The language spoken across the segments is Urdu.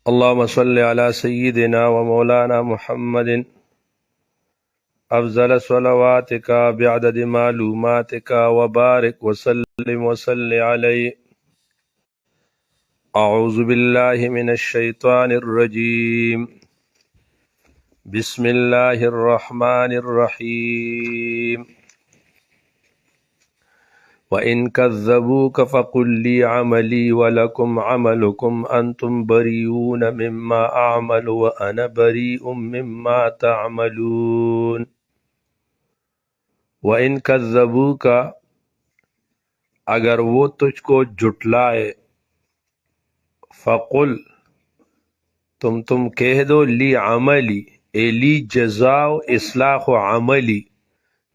اللهم صل على سيدنا ومولانا محمد أفضل صلواتك بعدد معلوماتك وبارك وسلم وصل عليه. أعوذ بالله من الشيطان الرجيم. بسم الله الرحمن الرحيم. وَإِن كَذَّبُوكَ فَقُل لِّي عَمَلِي وَلَكُمْ عَمَلُكُمْ أَنتُمْ بَرِيئُونَ مِمَّا أَعْمَلُ وَأَنَا بَرِيءٌ مِّمَّا تَعْمَلُونَ. وَإِن كَذَّبُوكَ، اگر وہ تجھ کو جھٹلائے، فَقُل، تم کہہ دو، لی عملی، اے لی جزاء اصلاح عملی،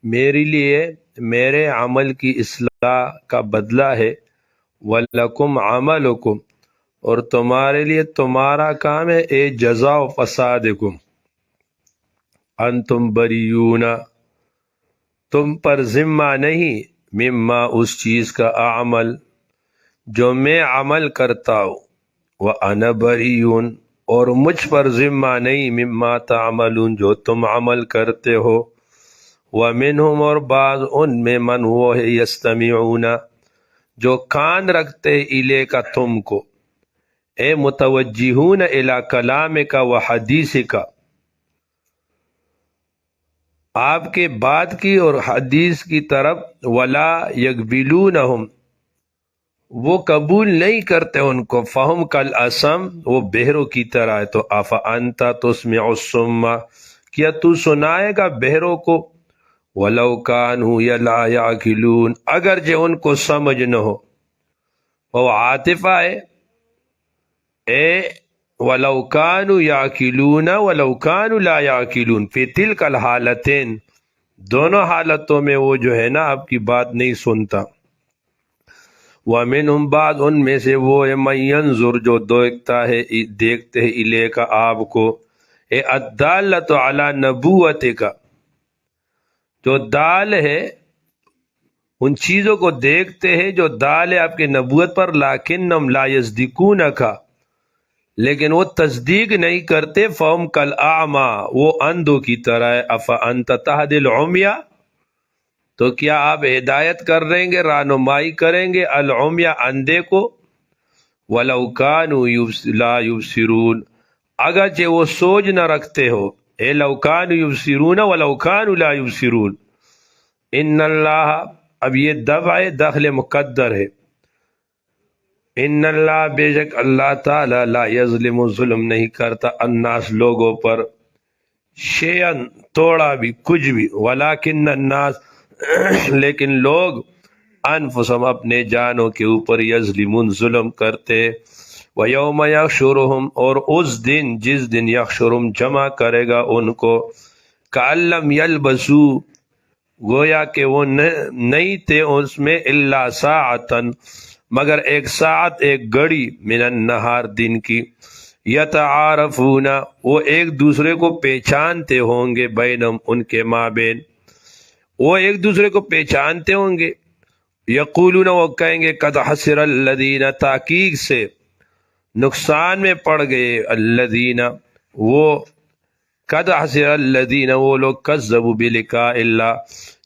میرے لیے میرے عمل کی اصلاح کا بدلہ ہے، وَلَكُمْ عَمَلُكُمْ، اور تمہارے لیے تمہارا کام ہے، اے جزاء فسادکم، انتم بریون، تم پر ذمہ نہیں، مما، اس چیز کا، اعمل، جو میں عمل کرتا ہوں، وَأَنَا بَرِيٌّ، اور مجھ پر ذمہ نہیں، مما تعملون، جو تم عمل کرتے ہو، وَمِنْهُمْ، اور بعض ان میں، من وہ ہے، یستمعون، جو کان رکھتے الیک، تم کو، اے متوجہون الی کلامک و حدیثک، آپ کے بات کی اور حدیث کی طرف، ولا یقبلونہم، وہ قبول نہیں کرتے ان کو، فہم کالاصم، وہ بہروں کی طرح ہے، تو افانت تسمع الصم، کیا تو سنائے گا بہروں کو، ولو کانوا لا یعقلون، اگرچہ ان کو سمجھ نہ ہو، وہ عاطفہ ہے، اے ولو کانوا یعقلون ولو کانوا لا یعقلون، فی تلک الحالتین، دونوں حالتوں میں وہ جو ہے نا آپ کی بات نہیں سنتا. وَمِنْهُمْ، بعض ان میں سے وہ ہے، من ینظر، جو دیکھتے ہیں الیک، آپ کو، اے الدالۃ علی نبوتک، جو دال ہے، ان چیزوں کو دیکھتے ہیں جو دال ہے آپ کے نبوت پر، لیکنہم لا یصدقونک، لیکن وہ تصدیق نہیں کرتے، فہم کالاعمی، وہ اندھوں کی طرح ہے، افانت تہدی العمی، تو کیا آپ ہدایت کر رہیں گے، رہنمائی کریں گے، العمی، اندھے کو، ولو کانوا لا یبصرون، اگرچہ وہ سوچ نہ رکھتے ہو، اے لو کانوا یبصرون ولو کانوا لا یبصرون. ان اللہ، اب یہ دفع دخل مقدر ہے، ان اللہ، بے شک اللہ تعالی، لا یظلم، ظلم نہیں کرتا، الناس، لوگوں پر، شیئن، توڑا بھی، کچھ بھی، ولیکن الناس، لیکن لوگ، انفسهم، اپنے جانوں کے اوپر، یظلمون، ظلم کرتے. وَيَوْمَ يَحْشُرُهُمْ، اور اس دن، جس دن، یحشرہم، جمع کرے گا ان کو، کأن لم یلبثوا، گویا کہ وہ نہیں تھے اس میں، الا ساعتن، مگر ایک ساعت، ایک گھڑی، من النہار، دن کی، یتعارفون، وہ ایک دوسرے کو پہچانتے ہوں گے، بینہم، ان کے مابین، وہ ایک دوسرے کو پہچانتے ہوں گے، یقولون، وہ کہیں گے، قد خسر الذین، تحقیق سے نقصان میں پڑ گئے، الذین، وہ، قد خسر الذین، وہ لوگ، کذبوا بلقاء اللہ،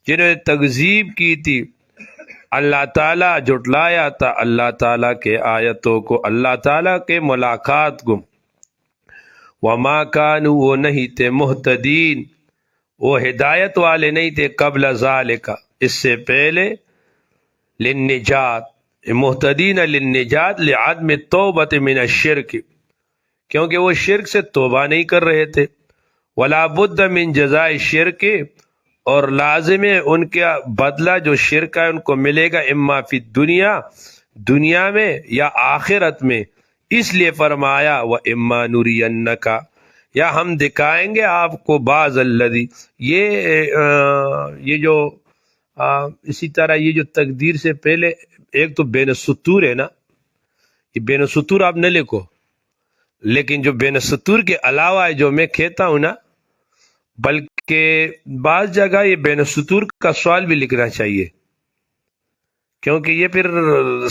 جنہوں نے تکذیب کی تھی اللہ تعالیٰ، جھٹلایا تھا اللہ تعالیٰ کے آیتوں کو، اللہ تعالیٰ کے ملاقات کو، وما کانوا، وہ نہیں تھے، مہتدین، وہ ہدایت والے نہیں تھے، قبل ذالک، اس سے پہلے، للنجات، مہتدین للنجات، لعدم توبۃ من الشرک، کیونکہ وہ شرک سے توبہ نہیں کر رہے تھے، ولا بد من جزاء الشرک، اور لازم ہے ان کا بدلہ جو شرک ہے ان کو ملے گا، اما فی الدنیا، دنیا میں، یا آخرت میں، اس لیے فرمایا، وَإِمَّا نُرِيَنَّكَ، یا ہم دکھائیں گے آپ کو، بعض الذی، یہ جو اسی طرح یہ جو تقدیر سے پہلے ایک تو بین السطور ہے نا، یہ بین السطور آپ نہ لکھو، لیکن جو بین السطور کے علاوہ ہے جو میں کہتا ہوں نا، بلکہ بعض جگہ یہ بین السطور کا سوال بھی لکھنا چاہیے، کیونکہ یہ پھر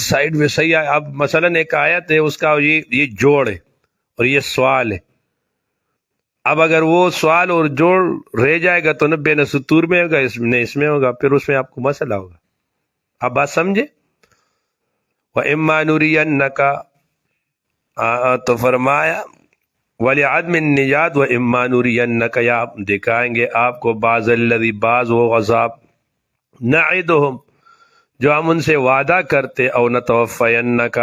سائڈ میں صحیح ہے. اب مثلا ایک آیت ہے اس کا یہ جوڑ ہے اور یہ سوال ہے. اب اگر وہ سوال اور جوڑ رہ جائے گا تو 90 ستور میں ہوگا، اس میں ہوگا، پھر اس میں آپ کو مسئلہ ہوگا. اب بات سمجھے. وَإِمَّا نُرِيَنَّكَ، تو فرمایا وَلِعَدْمِ النِّجَاتِ وَإِمَّا نُرِيَنَّكَ، یا دکھائیں گے آپ کو بعض الذی، بعض وہ عذاب، نعدہم جو ہم ان سے وعدہ کرتے، او نتوفینک،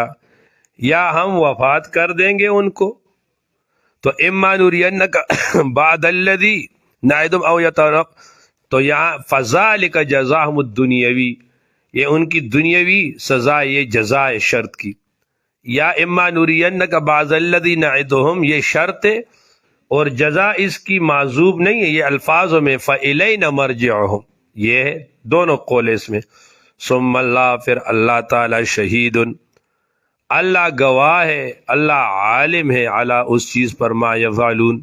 یا ہم وفات کر دیں گے ان کو. تو اما نرینک بعد الذی نعدہم او یتوفینک، تو یہاں فذالک جزاہم الدنیوی، یہ ان کی دنیاوی سزا، یہ جزا ہے شرط کی. یا اما نرینک بعض الذی نعدہم، یہ شرط ہے اور جزا اس کی معذوب نہیں ہے، یہ الفاظوں میں فإلینا مرجعہم، یہ ہے دونوں قول اس میں. ثم اللہ، پھر اللہ تعالی شہید، اللہ گواہ ہے، اللہ عالم ہے، علی اس چیز پر، ما یفعلون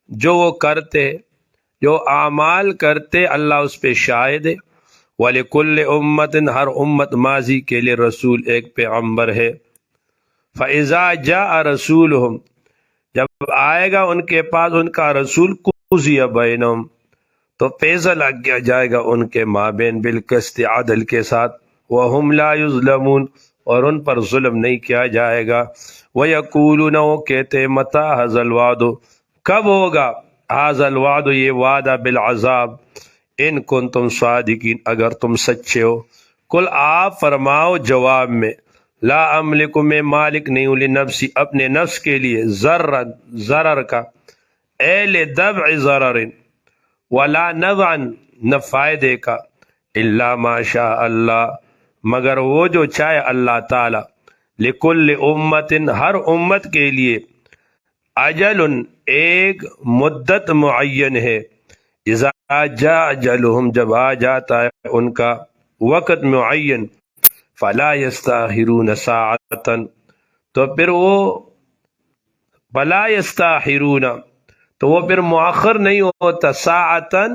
جو وہ کرتے، جو اعمال کرتے اللہ اس پہ شاہد ہے. وَلِكُلِّ أُمَّةٍ، ہر امت ماضی کے لیے رسول ایک پیغمبر ہے. فَإِذَا جَاءَ رَسُولُهُمْ، جب آئے گا ان کے پاس ان کا رسول، قُضِیَ بَيْنَهُمْ، تو فیصلہ کیا جائے گا ان کے مابین بالقسط، عدل کے ساتھ. وَهُمْ لَا يُظْلَمُونَ، اور ان پر ظلم نہیں کیا جائے گا. وَيَقُولُونَ، وہ کہتے مَتَىٰ هَٰذَا الْوَعْدُ، کب ہوگا هَٰذَا الْوَعْدُ، یہ وعدہ، بِالْعَذَابِ، ان کنتم صادقین، اگر تم سچے ہو. کل آپ فرماؤ جواب میں، لا املک، میں مالک نہیں ہوں، لنفسی، اپنے نفس کے لیے، ضرر کا، اے لدفع ضرر، ولا نفعا، نہ فائدے کا، الا ما شاء اللہ، مگر وہ جو چاہے اللہ تعالی. لکل امت، ہر امت کے لیے، اجل، ایک مدت معین ہے. اذا جاء اجلہم، جب آ جاتا ہے ان کا وقت معین، فلا یستاخرون ساعتا، تو پھر وہ فلا یستاخرون، تو وہ پھر مؤخر نہیں ہوتا، ساعتا،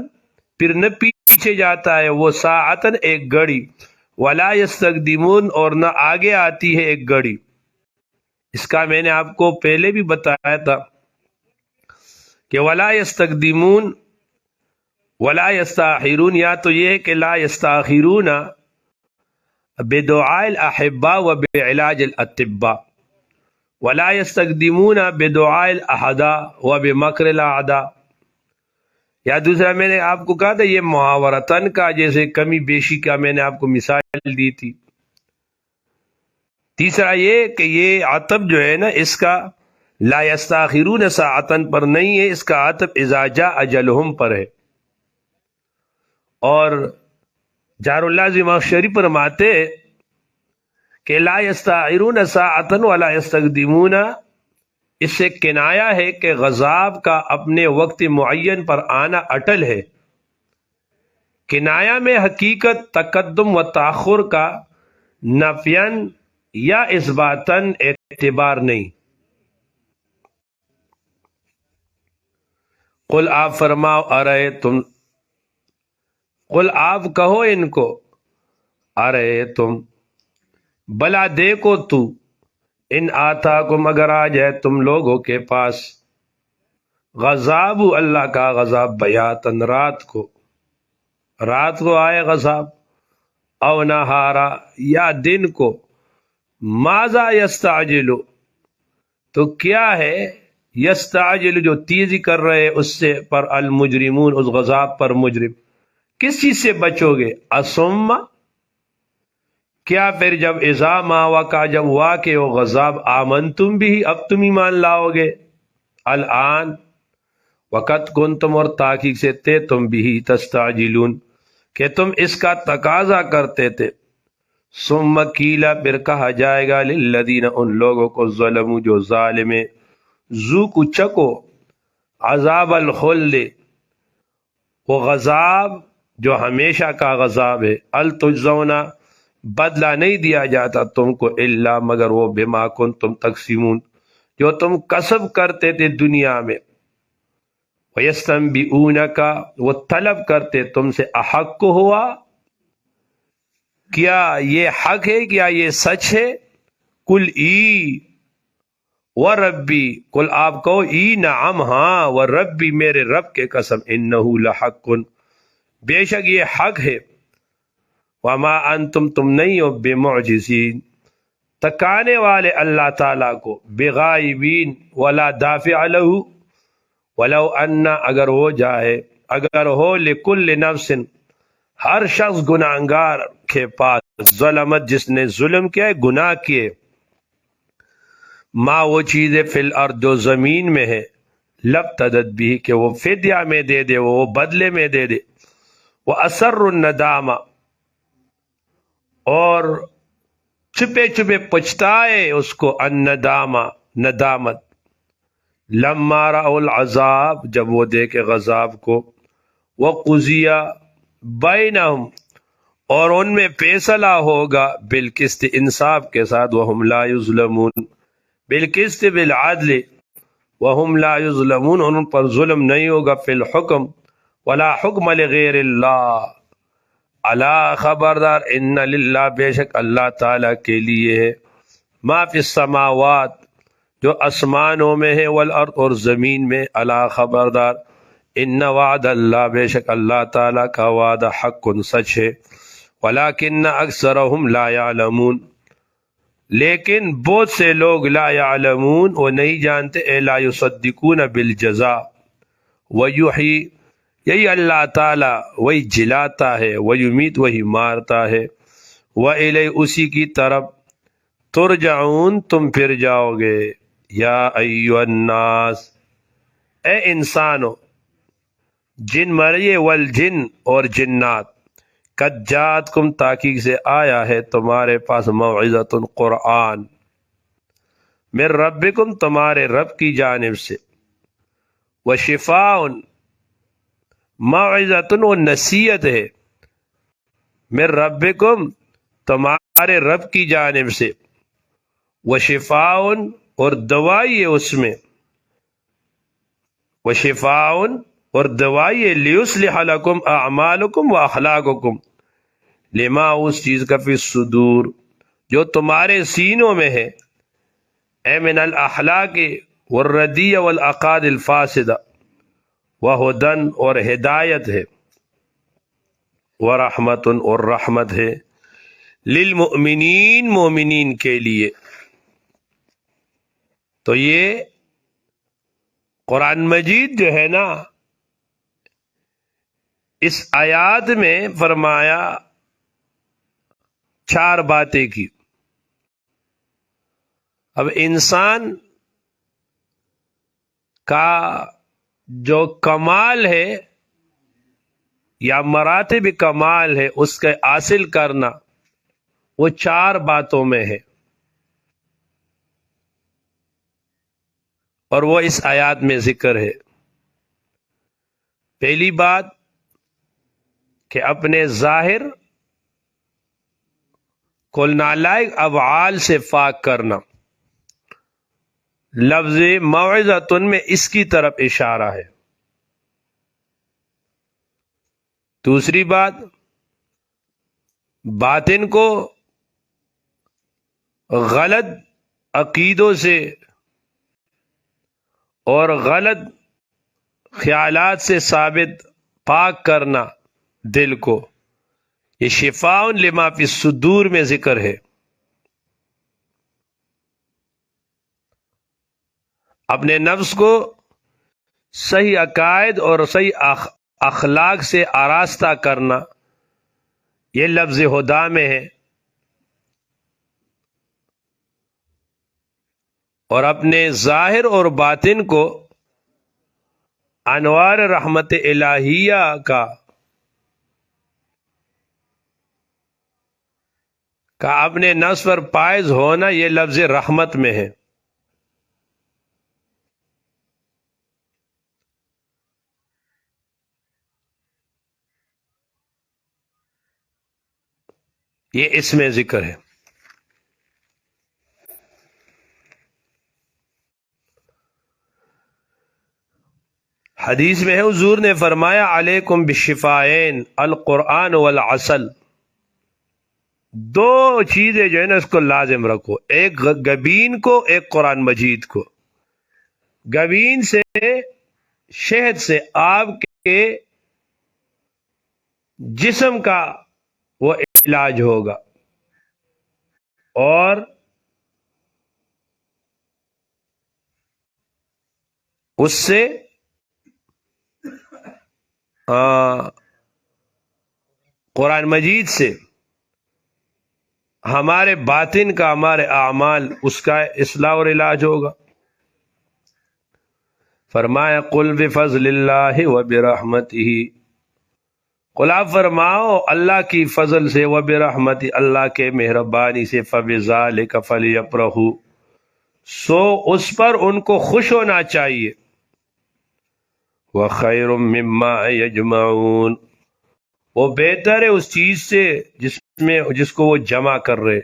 پھر نہ پیچھے جاتا ہے وہ، ساعتا ایک گھڑی، ولا یستقدمون، اور نہ آگے آتی ہے ایک گھڑی. اس کا میں نے آپ کو پہلے بھی بتایا تھا کہ ولا یستقدمون ولا یستاخرون، یا تو یہ ہے کہ لا یستاخرون بدعاء الاحباء و بعلاج الاطباء، ولا یستقدمون بدعاء الاحداء و بمکر الاعداء. یا دوسرا میں نے آپ کو کہا تھا یہ محاورتن کا، جیسے کمی بیشی کا میں نے آپ کو مثال دی تھی. تیسرا یہ کہ یہ عطف جو ہے نا، اس کا لا یستاخرون ساعتن پر نہیں ہے، اس کا عطف اذا جاء اجلہم پر ہے. اور جار اللہ زمخشری فرماتے کہ لا یستاخرون ساعتن ولا یستقدمون، اس سے کنایا ہے کہ غضب کا اپنے وقت معین پر آنا اٹل ہے. کنایا میں حقیقت تقدم و تاخر کا نفین یا اثباتن اعتبار نہیں. قل، آپ فرماؤ، ارے تم، قل آپ کہو ان کو، ارے تم، بلا دیکھو تو، ان آتاکم، اگر آ جائے تم لوگوں کے پاس، غضب اللہ کا غضب، بیاتن، رات کو آئے غضب، او نہارا، یا دن کو، ماذا یستعجلو، تو کیا ہے، یستعجل جو تیزی کر رہے اس سے، پر المجرمون، اس غضب پر مجرم. کس چیز سے بچو گے؟ اسما، کیا پھر جب اذا ما وقع، جب واقع ہو غضب، آمنتم بھی، اب تم ایمان لاؤ گے. الآن، وقت کنتم، اور تحقیق سے تھے تم بھی، تستعجلون، کہ تم اس کا تقاضا کرتے تھے. ثم قیلا، پھر کہا جائے گا، للذین، ان لوگوں کو، ظلموا جو ظالم ہیں، ذوقوا چکو، عذاب الخلد، وہ غضب جو ہمیشہ کا غضب ہے، التجزون، بدلہ نہیں دیا جاتا تم کو، الا مگر وہ، بما کنتم تکسبون، جو تم کسب کرتے تھے دنیا میں. وَيَسْتَنْبِئُونَكَ، وہ طلب کرتے تم سے، احق ہوا، کیا یہ حق ہے، کیا یہ سچ ہے؟ کل ای، و ربی، کل آپ کہو ای نعم ہاں، و ربی میرے رب کے قسم، انہو لحق، بے شک یہ حق ہے، وما انتم تم نہیں ہو بمعجزین، تکانے والے اللہ تعالیٰ کو، بغائبین ولا دافع لہو، ولو ان اگر ہو جائے، اگر ہو لکل نفس ہر شخص گناہگار کے پاس، ظلمت جس نے ظلم کیا ہے، گناہ کیے، ما وہ چیزیں فی الارض جو زمین میں ہے، لفتدت بھی کہ وہ فدیہ میں دے دے، وہ بدلے میں دے دے، وہ اسر الندامہ اور چھپے چھپے پچھتائے اس کو، الندامہ ندامت، لما رأوا العذاب جب وہ دیکھے غذاب کو، وقضیہ بینہم اور ان میں فیصلہ ہوگا، بالقسط انصاف کے ساتھ، وہم لا یظلمون بالقسط بالعدل، وہم لا یظلمون ان پر ظلم نہیں ہوگا، فی الحکم ولا حکم لغیر اللہ، الا خبردار، ان للہ بے شک اللہ تعالیٰ کے لیے ہے، ما فی السماوات جو آسمانوں میں ہے، والارض اور زمین میں، الا خبردار، ان وعد اللہ بے شک اللہ تعالیٰ کا وعدہ حق سچ ہے، ولیکن اکثرہم لا یعلمون لیکن بہت سے لوگ، لا یعلمون وہ نہیں جانتے، اے لا یصدقون بالجزاء، ویحیی یہی اللہ تعالیٰ وہی جلاتا ہے، ویمیت وہی مارتا ہے، وإلیہ اسی کی طرف، ترجعون تم پھر جاؤ گے، یا ایھا الناس اے انسانو، جن مرئیے، والجن اور جنات، قد جاءتکم تحقیق سے آیا ہے تمہارے پاس، موعظۃ قرآن، من ربکم تمہارے رب کی جانب سے، وشفاء موعظۃ و نصیحت ہے، من ربکم تمہارے رب کی جانب سے، وشفاء اور دوائی ہے اس میں، وشفاء اور دوائی ہے، لیصلح لکم اعمالکم واخلاقکم، لما اس چیز کا فی الصدور جو تمہارے سینوں میں ہے، اے من الاخلاق والردیہ والعقاد الفاسدہ، وہدن اور ہدایت ہے، ورحمت اور رحمت ہے، للمؤمنین مومنین کے لیے۔ تو یہ قرآن مجید جو ہے نا، اس آیات میں فرمایا 4 باتیں کی۔ اب انسان کا جو کمال ہے یا مراتب کمال ہے، اس کا حاصل کرنا وہ 4 باتوں میں ہے، اور وہ اس آیات میں ذکر ہے۔ پہلی بات کہ اپنے ظاہر کو نالائق افعال سے پاک کرنا، لفظ موعظۃ میں اس کی طرف اشارہ ہے۔ دوسری بات، باطن کو غلط عقیدوں سے اور غلط خیالات سے ثابت پاک کرنا دل کو، یہ شفاء لما فی الصدور میں ذکر ہے۔ اپنے نفس کو صحیح عقائد اور صحیح اخلاق سے آراستہ کرنا، یہ لفظ ہدا میں ہے، اور اپنے ظاہر اور باطن کو انوار رحمت الہیہ کا اپنے نفس پر پائز ہونا، یہ لفظ رحمت میں ہے۔ یہ اس میں ذکر ہے۔ حدیث میں ہے، حضور نے فرمایا، علیکم بالشفائین القرآن والعسل، دو چیزیں جو ہے نا اس کو لازم رکھو، ایک گبین کو، ایک قرآن مجید کو۔ گبین سے، شہد سے آپ کے جسم کا وہ علاج ہوگا، اور اس سے قرآن مجید سے ہمارے باطن کا، ہمارے اعمال، اس کا اصلاح اور علاج ہوگا۔ فرمایا قل بفضل اللہ وبرحمتہ، قل آپ فرماؤ اللہ کی فضل سے، وبرحمتہ اللہ کے مہربانی سے، فبذالک فلیفرحوا، سو اس پر ان کو خوش ہونا چاہیے، وخیر مما یجمعون، وہ بہتر ہے اس چیز سے جس کو وہ جمع کر رہے۔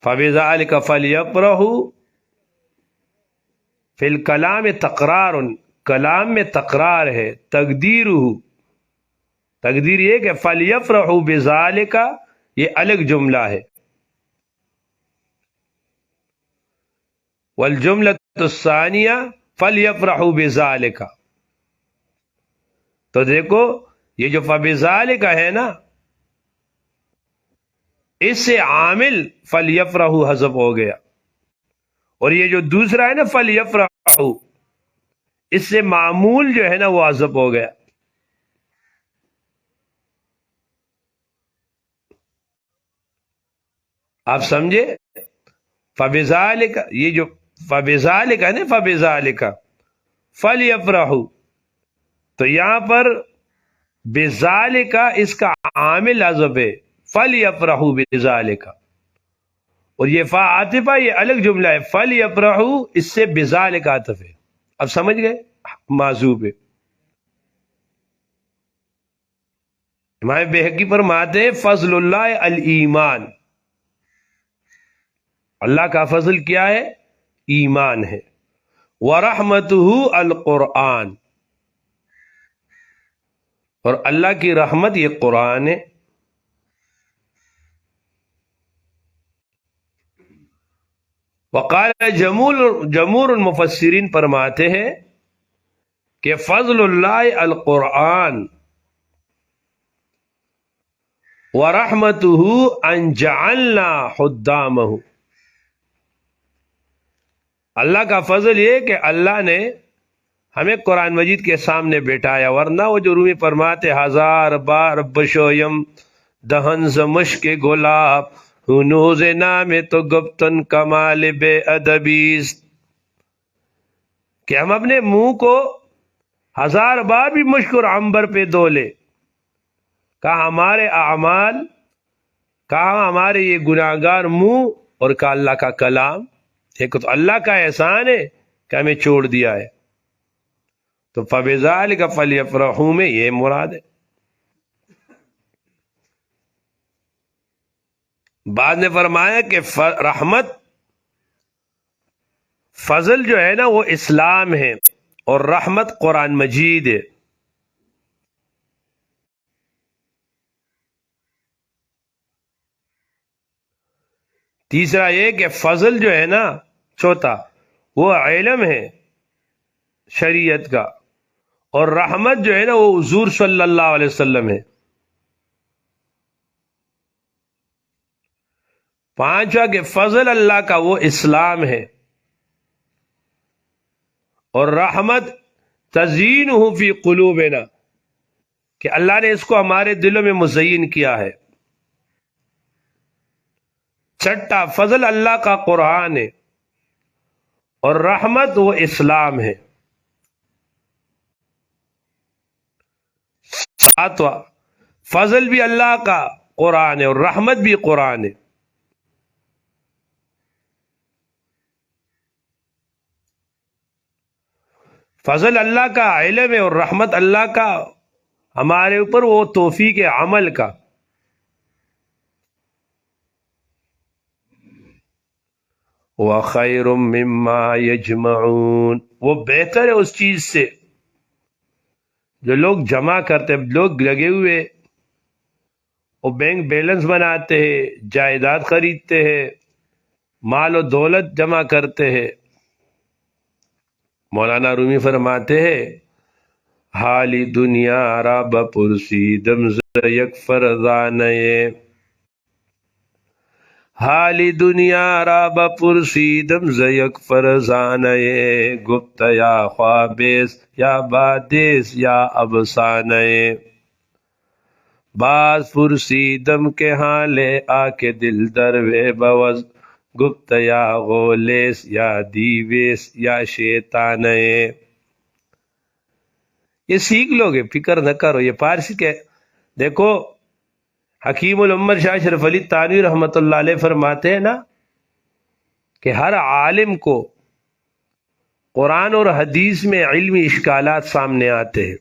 فبذالک فلیفرحوا، فی الکلام تقرار، کلام میں تقرار ہے، تقدیر یہ کہ فلیفرحوا بذالک، یہ الگ جملہ ہے، والجملۃ الثانیہ فلیفرحوا بذالک۔ تو دیکھو یہ جو فبذالک ہے نا، اس سے عامل فلیفرحوا حذف ہو گیا، اور یہ جو دوسرا ہے نا فلیفرحوا، اس سے معمول جو ہے نا وہ حذف ہو گیا۔ آپ سمجھے؟ فبذالک، یہ جو فبذالک ہے نا، فبذالک فلیفرحوا، تو یہاں پر بذالک اس کا عامل حذف ہے، فلیفرحوا بذالک، اور یہ فا عاطفہ یہ الگ جملہ ہے، فلیفرحوا اس سے بذالک عاطف ہے۔ اب سمجھ گئے؟ معذوب ہے۔ امام بہقی فرماتے ہیں فضل اللہ الایمان، اللہ کا فضل کیا ہے؟ ایمان ہے، وَرَحْمَتُهُ القرآن، اور اللہ کی رحمت یہ قرآن ہے۔ وقال جمہور المفسرین فرماتے ہیں کہ فضل اللہ القرآن وَرَحْمَتُهُ أَنْ جَعَلْنَا حُدَّامَهُ، اللہ کا فضل یہ کہ اللہ نے ہمیں قرآن مجید کے سامنے بیٹھایا، ورنہ وہ جو رومی فرماتے ہزار بار بشویم دہن ز مشک گلاب، ہنوز نام تو گفتن کمال بے ادبیست، کہ ہم اپنے منہ کو ہزار بار بھی مشک اور عنبر پہ دھو لے، کہا ہمارے اعمال، کہا ہمارے یہ گناہگار منہ، اور کہا اللہ کا کلام۔ ایک تو اللہ کا احسان ہے کہ ہمیں چھوڑ دیا ہے، تو فبذالک فلیفرحوا میں یہ مراد ہے۔ بعد نے فرمایا کہ رحمت، فضل جو ہے نا وہ اسلام ہے، اور رحمت قرآن مجید ہے۔ تیسرا یہ کہ فضل جو ہے نا چوتھا، وہ علم ہے شریعت کا، اور رحمت جو ہے نا وہ حضور صلی اللہ علیہ وسلم ہے۔ پانچواں کہ فضل اللہ کا وہ اسلام ہے، اور رحمت تزیینہ فی قلوبنا، کہ اللہ نے اس کو ہمارے دلوں میں مزین کیا ہے۔ چھٹا فضل اللہ کا قرآن ہے، اور رحمت وہ اسلام ہے۔ ساتواں فضل بھی اللہ کا قرآن ہے، اور رحمت بھی قرآن ہے۔ فضل اللہ کا علم ہے، اور رحمت اللہ کا ہمارے اوپر وہ توفیق عمل کا۔ وَخَيْرٌ مِّمَّا يَجْمَعُونَ، وہ بہتر ہے اس چیز سے جو لوگ جمع کرتے، لوگ لگے ہوئے وہ بینک بیلنس بناتے ہیں، جائیداد خریدتے ہیں، مال و دولت جمع کرتے ہیں۔ مولانا رومی فرماتے ہیں حالی دنیا را بپرسیدم ز یک فرزانه، حالی دنیا را بپرسیدم ز یک فرزانه، گفت یا خوابیس یا بادیس یا افسانه، باز پرسیدم کہ حال آ کے دل دروے بوز، گفت یا غولیس یا دیویس یا شیطانے۔ یہ سیکھ لو گے، فکر نہ کرو۔ یہ پارسی کے دیکھو، حکیم الامت شاہ شرف علی تھانوی رحمۃ اللہ علیہ فرماتے ہیں نا کہ ہر عالم کو قرآن اور حدیث میں علمی اشکالات سامنے آتے ہیں،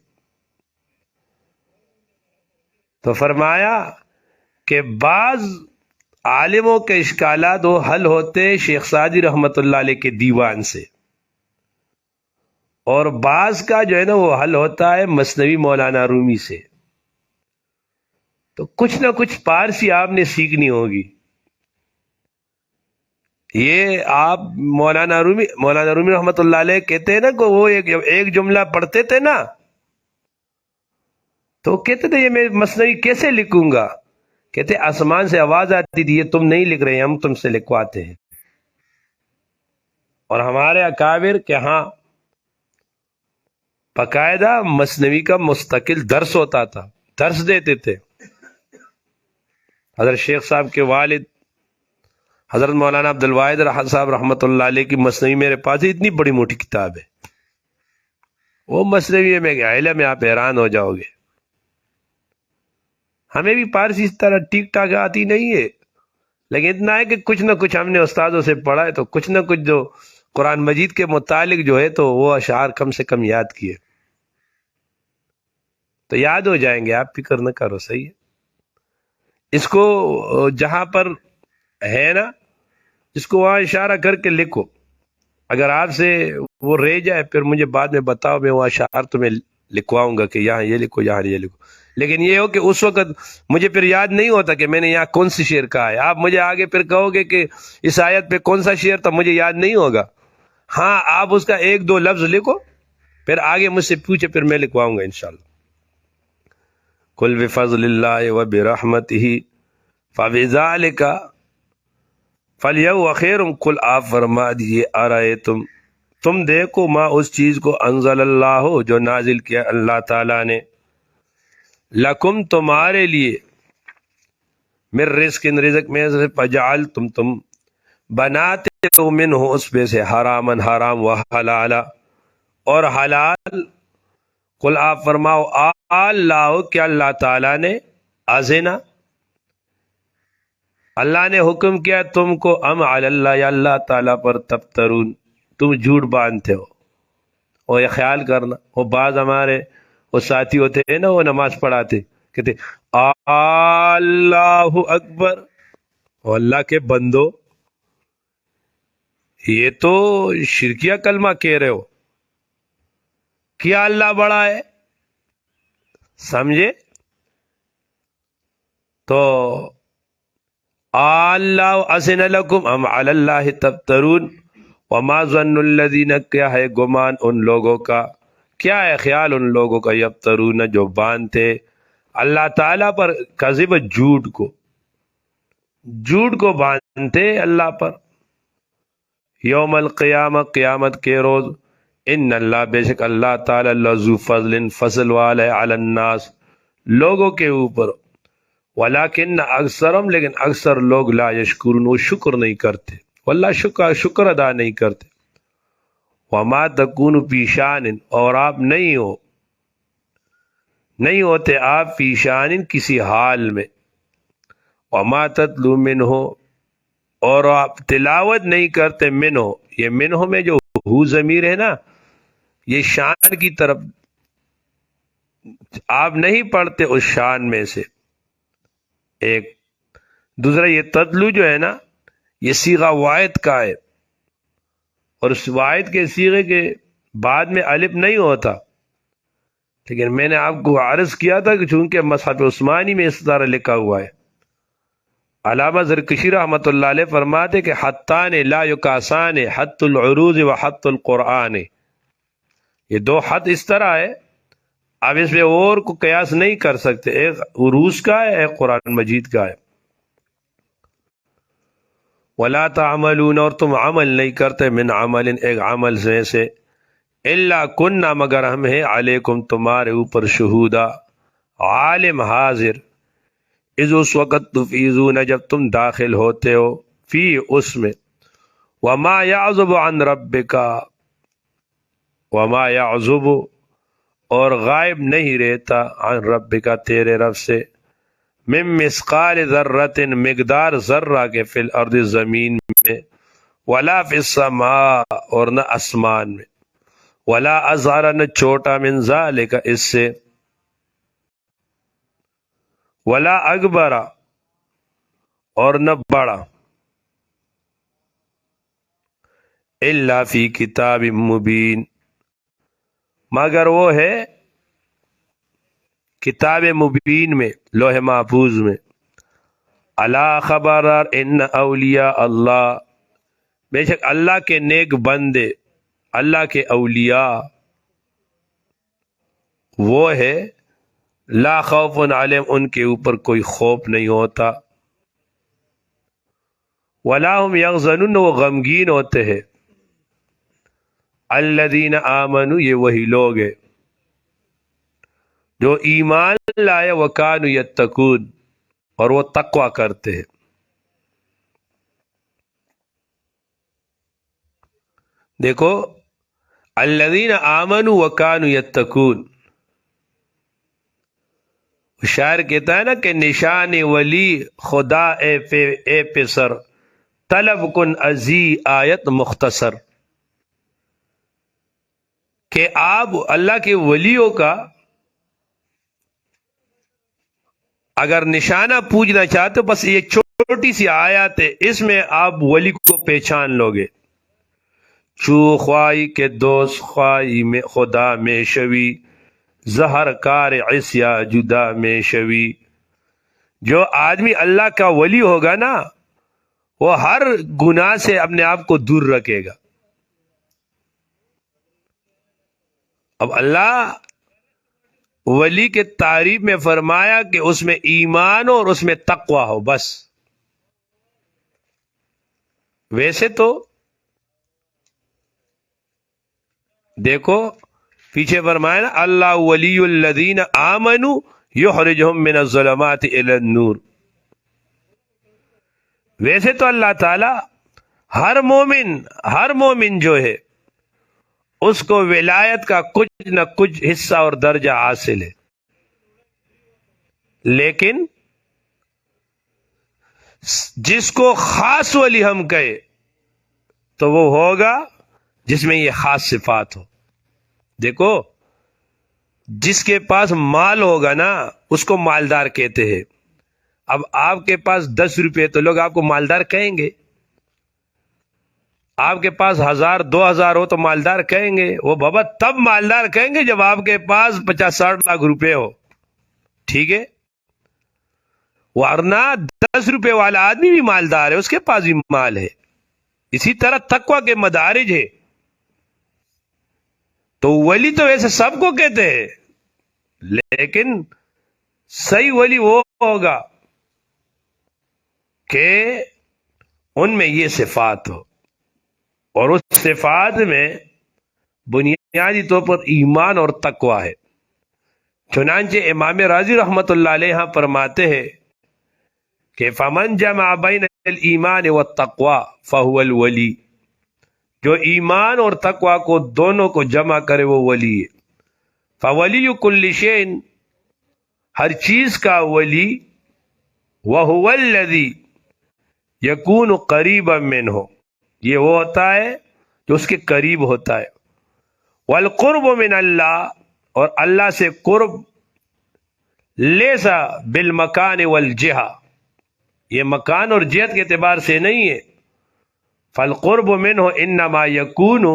تو فرمایا کہ بعض عالموں کے اشکالات وہ حل ہوتے ہیں شیخ سعدی رحمۃ اللہ علیہ کے دیوان سے، اور بعض کا جو ہے نا وہ حل ہوتا ہے مثنوی مولانا رومی سے۔ تو کچھ نہ کچھ پارسی آپ نے سیکھنی ہوگی۔ یہ آپ مولانا رومی رحمۃ اللہ علیہ کہتے ہیں نا کہ وہ ایک جملہ پڑھتے تھے نا تو کہتے تھے یہ میں مثنوی کیسے لکھوں گا؟ کہتے آسمان سے آواز آتی تھی یہ تم نہیں لکھ رہے، ہم تم سے لکھواتے ہیں۔ اور ہمارے اکابر کے ہاں باقاعدہ مثنوی کا مستقل درس ہوتا تھا، درس دیتے تھے۔ حضرت شیخ صاحب کے والد حضرت مولانا عبد الواحد راحت صاحب رحمۃ اللہ علیہ کی مثنوی میرے پاس ہے، اتنی بڑی موٹی کتاب ہے وہ مثنوی میں علم میں آپ حیران ہو جاؤ گے۔ ہمیں بھی پارسی اس طرح ٹھیک ٹھاک آتی نہیں ہے، لیکن اتنا ہے کہ کچھ نہ کچھ ہم نے استادوں سے پڑھا ہے، تو کچھ نہ کچھ جو قرآن مجید کے متعلق جو ہے تو وہ اشعار کم سے کم یاد کیے تو یاد ہو جائیں گے، آپ فکر نہ کرو، صحیح ہے۔ اس کو جہاں پر ہے نا اس کو وہاں اشارہ کر کے لکھو، اگر آپ سے وہ رہ جائے پھر مجھے بعد میں بتاؤ، میں وہ اشعار تمہیں لکھواؤں گا کہ یہاں یہ لکھو یہاں یہ لکھو۔ لیکن یہ ہو کہ اس وقت مجھے پھر یاد نہیں ہوتا کہ میں نے یہاں کون سی شعر کہا ہے، آپ مجھے آگے پھر کہو گے کہ اس آیت پہ کون سا شعر تھا، مجھے یاد نہیں ہوگا۔ ہاں آپ اس کا ایک دو لفظ لکھو، پھر آگے مجھ سے پوچھے، پھر میں لکھواؤں گا انشاءاللہ۔ قل بفضل اللہ وبرحمتہ فبذالک فلیو خیر، قل آپ فرما دیجئے ارأیتم، تم دیکھو ما اس چیز کو انزل اللہ جو نازل کیا اللہ تعالیٰ نے، لکم تمہارے لیے، من رزق رزق میں سے، فجعلتم تم بناتے ہو منہ اس میں سے، حرامن حرام و حلالا اور حلال، قل آپ فرماؤ اللہ کیا اللہ تعالیٰ نے اذنا اللہ نے حکم کیا تم کو، ام علی اللہ یا اللہ تعالیٰ پر تفترون تم جھوٹ باندھتے ہو۔ اور یہ خیال کرنا، وہ بعض ہمارے وہ ساتھی ہوتے ہیں نا وہ نماز پڑھاتے کہتے اللہ اکبر، اور اللہ کے بندو یہ تو شرکیہ کلمہ کہہ رہے ہو، کیا اللہ بڑا ہے؟ سمجھے؟ تو اللہ اذن لکم ام علی اللہ تفترون وما ظن الذین، کیا ہے گمان ان لوگوں کا، کیا ہے خیال ان لوگوں کا، یفترون جو باندھتے اللہ تعالیٰ پر، کذب جھوٹ کو باندھتے اللہ پر، یوم القیامہ قیامت کے روز، ان اللہ بے شک اللہ تعالیٰ لذو فضل فضل والا ہے، علی الناس لوگوں کے اوپر، ولیکن اکثرم لیکن اکثر لوگ لا یشکرون وہ شکر نہیں کرتے، واللہ شکر ادا نہیں کرتے، وما تکون فی شان اور آپ نہیں ہوتے آپ فی شان کسی حال میں، وما تتلو منہ اور آپ تلاوت نہیں کرتے، منہ یہ منہ میں جو ہو ضمیر ہے نا یہ شان کی طرف، آپ نہیں پڑھتے اس شان میں سے، ایک دوسرا یہ تتلو جو ہے نا یہ صیغہ واحد کا ہے، اور اس واحد کے صیغے کے بعد میں الف نہیں ہوتا، لیکن میں نے آپ کو عرض کیا تھا کہ چونکہ مصحف عثمانی میں اس طرح لکھا ہوا ہے علامہ زرکشی رحمۃ اللہ علیہ فرماتے کہ حتان لا یکاسان حت العروض و حت القرآن، یہ دو حد اس طرح ہے آپ اس پہ اور کو قیاس نہیں کر سکتے، ایک عروض کا ہے ایک قرآن مجید کا ہے۔ ولا تعملون، اور تم عمل نہیں کرتے، من عمل، ایک عمل سے، الا کننا، مگر ہم ہیں، علیکم، تمہارے اوپر، شہودا، عالم، حاضر، اذ، اس وقت، تفیضون، جب تم داخل ہوتے ہو، فی، اس میں، وما یعزب عن ربک، وما یعزب، اور غائب نہیں رہتا، عن ربک، تیرے رب سے، من مثقال ذرۃ، مقدار ذرہ کے، فی الارض، زمین میں، ولا فی السماء، اور نہ آسمان میں، ولا اصغر، نہ چھوٹا، من ذالک، اس سے، ولا اکبر، اور نہ بڑا، الا فی کتاب مبین، مگر وہ ہے کتاب مبین میں، لوح محفوظ میں، الا، خبردار، ان اولیاء اللہ، بے شک اللہ کے نیک بندے، اللہ کے اولیاء، وہ ہے، لا خوف علیہم، ان کے اوپر کوئی خوف نہیں ہوتا، ولا هم یحزنون، وہ غمگین ہوتے ہیں، الذین آمنوا، یہ وہی لوگ ہیں جو ایمان لائے، وکانوا یتقون، اور وہ تقوی کرتے ہیں۔ دیکھو، الذین آمنوا وکانوا یتقون، شاعر کہتا ہے نا کہ نشان ولی خدا اے پسر، طلب کن ازی آیت مختصر، کہ آپ اللہ کے ولیوں کا اگر نشانہ پوجنا چاہتے ہو، بس یہ چھوٹی سی آیات ہے، اس میں آپ ولی کو پہچان لو گے۔ چو خواہی کے دوست، خواہی میں خدا میں شوی، زہر کار عصیا جدا میں شوی، جو آدمی اللہ کا ولی ہوگا نا، وہ ہر گناہ سے اپنے آپ کو دور رکھے گا۔ اب اللہ ولی کے تعریف میں فرمایا کہ اس میں ایمان ہو اور اس میں تقوی ہو، بس۔ ویسے تو دیکھو پیچھے فرمایا نا، اللہ ولی الذین آمنوا یخرجہم من الظلمات الی النور، ویسے تو اللہ تعالی ہر مومن جو ہے اس کو ولایت کا کچھ نہ کچھ حصہ اور درجہ حاصل ہے، لیکن جس کو خاص ولی ہم کہے تو وہ ہوگا جس میں یہ خاص صفات ہو۔ دیکھو، جس کے پاس مال ہوگا نا اس کو مالدار کہتے ہیں۔ اب آپ کے پاس 10 روپے تو لوگ آپ کو مالدار کہیں گے، آپ کے پاس 1000 2000 ہو تو مالدار کہیں گے، وہ بابا تب مالدار کہیں گے جب آپ کے پاس 50-60 لاکھ روپے ہو، ٹھیک ہے؟ ورنہ 10 روپے والا آدمی بھی مالدار ہے، اس کے پاس بھی مال ہے۔ اسی طرح تقوی کے مدارج ہے، تو ولی تو ایسے سب کو کہتے ہیں، لیکن صحیح ولی وہ ہوگا کہ ان میں یہ صفات ہو، اور اس صفات میں بنیادی طور پر ایمان اور تقوی ہے۔ چنانچہ امام راضی رحمت اللہ علیہ یہاں فرماتے ہیں کہ فمن جمع بین الایمان والتقوی فهو الولی، جو ایمان اور تقوی کو دونوں کو جمع کرے وہ ولی ہے۔ فولی کل شیء، ہر چیز کا ولی، وهو الذی یکون قریبا منہ، یہ وہ ہوتا ہے جو اس کے قریب ہوتا ہے۔ والقرب من اللہ، اور اللہ سے قرب، لیسا بالمکان والجہہ، یہ مکان اور جہت کے اعتبار سے نہیں ہے۔ فالقرب منہ انما یکون،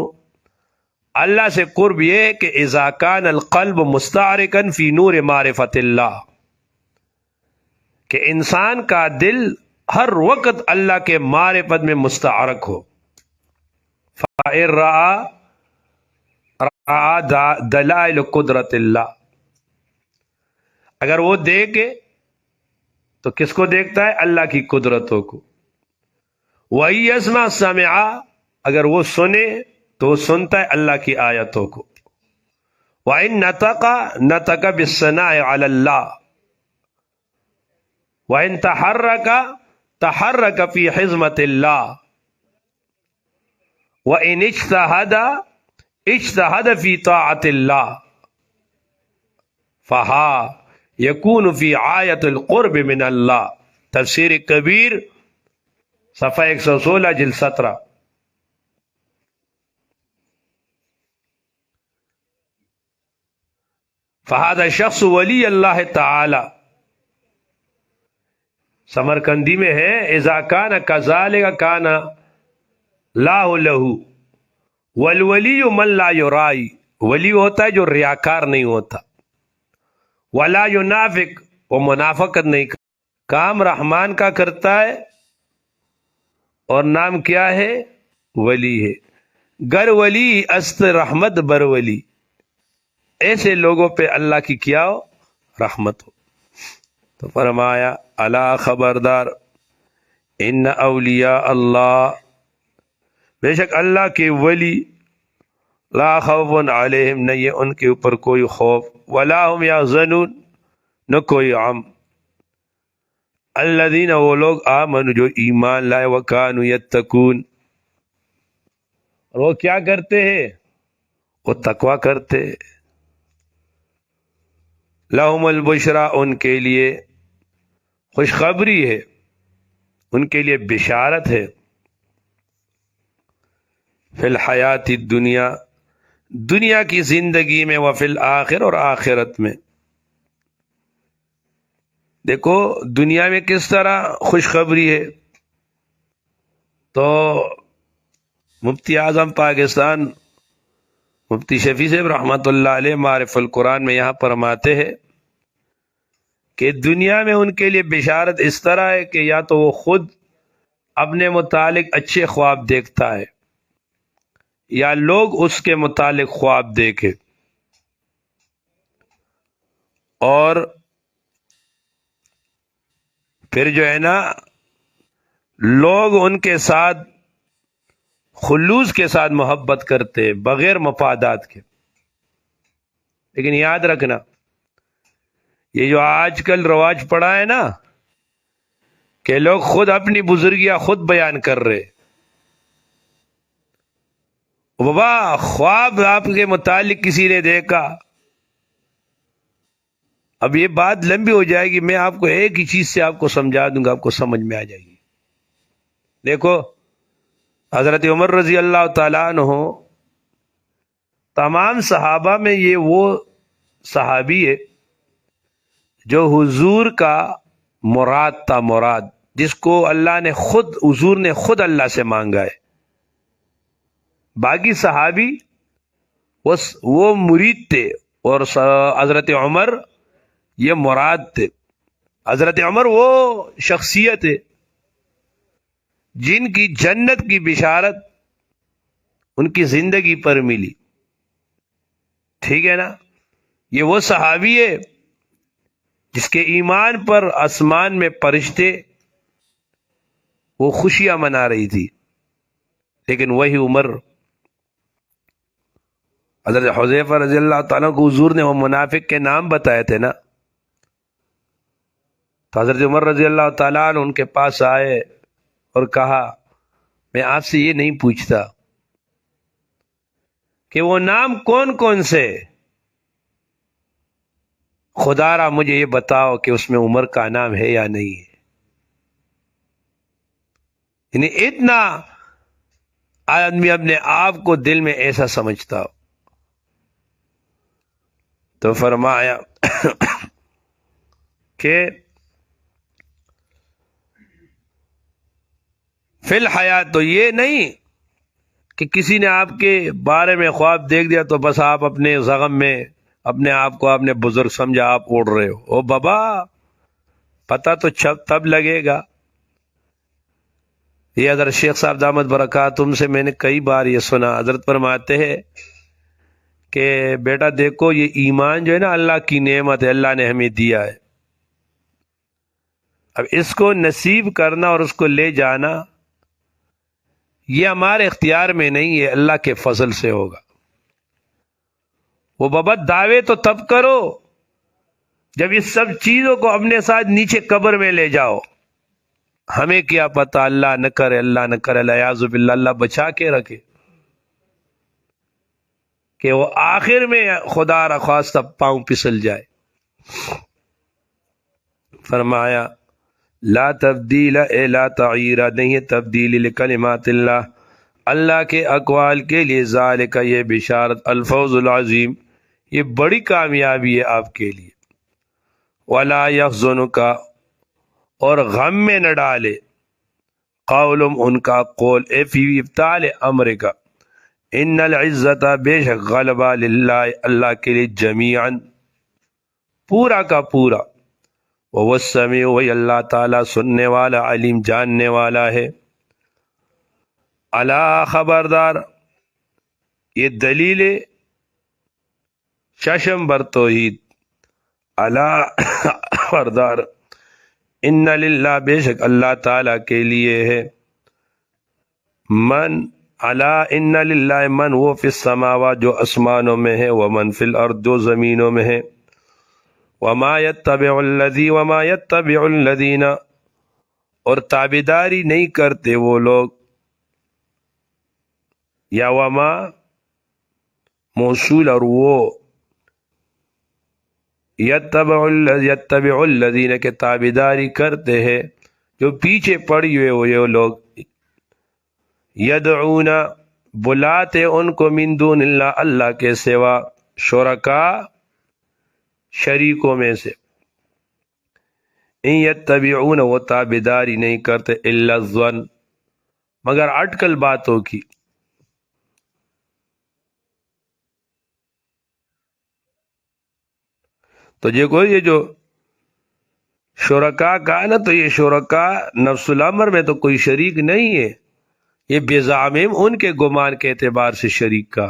اللہ سے قرب یہ ہے کہ اذا کان القلب مستعرقا فی نور معرفت اللہ، کہ انسان کا دل ہر وقت اللہ کے معرفت میں مستعرک ہو. فَإِن رَأَى دلائل قدرت اللہ، اگر وہ دیکھے تو کس کو دیکھتا ہے؟ اللہ کی قدرتوں کو. وَإِن يَسْمَعْ سَمِعَ، اگر وہ سنے تو وہ سنتا ہے اللہ کی آیتوں کو. وَإِن نَطَقَ بِالثَّنَاءِ عَلَى اللَّهِ وَإِن تَحَرَّكَ فِي حِزْمَةِ اللَّهِ وَإِن اجتهد فِي طَاعَةِ اللَّهِ فَهَا يَكُونُ فِي آیَةِ الْقُرْبِ مِنَ اللَّهِ. تفسیر کبیر صفحہ 116 جلد 17. فَهَذَا الشَّخْصُ وَلِيُّ اللَّهِ تَعَالَى، سمرقندی میں ہے اذا کان کذالک کان لا لہو والولی من لا یرائی، ولی ہوتا ہے جو ریاکار نہیں ہوتا، ولا ینافق، وہ منافقت نہیں کرتا، کام رحمان کا کرتا ہے اور نام کیا ہے؟ ولی ہے. گر ولی است رحمت بر ولی، ایسے لوگوں پہ اللہ کی کیا ہو؟ رحمت ہو. تو فرمایا الا خبردار، ان اولیاء اللہ، بے شک اللہ کے ولی، لا خوف علیہم، نہیں ہے ان کے اوپر کوئی خوف، ولا هم یحزنون، نہ کوئی غم. الذین، وہ لوگ، آمنوا، جو ایمان لائے، وکانوا یتقون، اور وہ کیا کرتے ہیں؟ وہ تقوی کرتے. لہم البشرا، ان کے لیے خوشخبری ہے، ان کے لیے بشارت ہے. فی الحیات الدنیا، دنیا کی زندگی میں، وفی الآخر، اور آخرت میں. دیکھو دنیا میں کس طرح خوشخبری ہے. تو مفتی اعظم پاکستان مفتی شفیع صاحب رحمۃ اللہ علیہ معرف القرآن میں یہاں فرماتے ہیں کہ دنیا میں ان کے لیے بشارت اس طرح ہے کہ یا تو وہ خود اپنے متعلق اچھے خواب دیکھتا ہے یا لوگ اس کے متعلق خواب دیکھے، اور پھر جو ہے نا لوگ ان کے ساتھ خلوص کے ساتھ محبت کرتے بغیر مفادات کے. لیکن یاد رکھنا، یہ جو آج کل رواج پڑا ہے نا کہ لوگ خود اپنی بزرگیاں خود بیان کر رہے، بابا خواب آپ کے متعلق کسی نے دیکھا، اب یہ بات لمبی ہو جائے گی، میں آپ کو ایک ہی چیز سے آپ کو سمجھا دوں گا، آپ کو سمجھ میں آ جائے گی. دیکھو حضرت عمر رضی اللہ تعالیٰ عنہ، تمام صحابہ میں یہ وہ صحابی ہے جو حضور کا مراد تھا، مراد جس کو اللہ نے خود، حضور نے خود اللہ سے مانگا ہے. باقی صحابی وہ مرید تھے، اور حضرت عمر یہ مراد تھے. حضرت عمر وہ شخصیت ہے جن کی جنت کی بشارت ان کی زندگی پر ملی. ٹھیک ہے نا؟ یہ وہ صحابی ہے جس کے ایمان پر آسمان میں فرشتے وہ خوشیاں منا رہی تھی. لیکن وہی عمر، حضرت حذیفہ رضی اللہ تعالیٰ کو حضور نے وہ منافق کے نام بتائے تھے نا، تو حضرت عمر رضی اللہ تعالیٰ عنہ ان کے پاس آئے اور کہا میں آپ سے یہ نہیں پوچھتا کہ وہ نام کون کون سے، خدا را مجھے یہ بتاؤ کہ اس میں عمر کا نام ہے یا نہیں ہے. یعنی اتنا آدمی اپنے آپ کو دل میں ایسا سمجھتا ہو. تو فرمایا کہ فی الحیات، تو یہ نہیں کہ کسی نے آپ کے بارے میں خواب دیکھ دیا تو بس آپ اپنے زغم میں اپنے آپ کو اپنے بزرگ سمجھا آپ اڑ رہے ہو. او بابا پتہ تو تب لگے گا یہ حضرت شیخ صاحب دامت برکاتہم سے میں نے کئی بار یہ سنا، حضرت فرماتے ہیں کہ بیٹا دیکھو یہ ایمان جو ہے نا اللہ کی نعمت ہے، اللہ نے ہمیں دیا ہے، اب اس کو نصیب کرنا اور اس کو لے جانا یہ ہمارے اختیار میں نہیں ہے، اللہ کے فضل سے ہوگا۔ وہ بابا دعوے تو تب کرو جب اس سب چیزوں کو اپنے ساتھ نیچے قبر میں لے جاؤ۔ ہمیں کیا پتہ، اللہ نہ کرے، اللہ نہ کرے، الیاذ باللہ، اللہ بچا کے رکھے کہ وہ آخر میں خدا را خواستہ پاؤں پھسل جائے۔ فرمایا لا تبدیل اے لا تغیر، نہیں ہے تبدیلی لکلمات اللہ، اللہ کے اقوال کے لیے، ذالک یہ بشارت، الفوز العظیم، یہ بڑی کامیابی ہے آپ کے لیے، ولا یحزنک، اور غم میں نہ ڈالے، قولم ان کا قول، اے فی ابطال امر کا، ان العزت بے شک غلبہ، للہ اللہ کے لیے، جمیعاً پورا کا پورا، وہ السمیع، وہی اللہ تعالیٰ سننے والا، علیم جاننے والا ہے۔ الا خبردار، یہ دلیل ششم بر توحید، الا خبردار، ان للہ بے شک اللہ تعالیٰ کے لیے ہے، من الا ان للہ من وہ فی السماوات جو آسمانوں میں ہے، ومن فی الارض جو زمینوں میں ہے، وما يتبع الذین، اور تابعداری نہیں کرتے وہ لوگ، یا وما موصول اور وہ، یتبع الذین کے تابعداری کرتے ہیں جو پیچھے پڑی ہوئے وہ یہ لوگ، یدعون بلاتے ان کو، من دون اللہ اللہ کے سوا، شرکاء شریکوں میں سے، ان یتبعون وہ تابعداری نہیں کرتے، الا الظن مگر اٹکل باتوں کی۔ تو یہ جو شرکاء کا نا، تو یہ شرکاء نفس الامر میں تو کوئی شریک نہیں ہے، یہ بزعمہم ان کے گمان کے اعتبار سے شریک کا،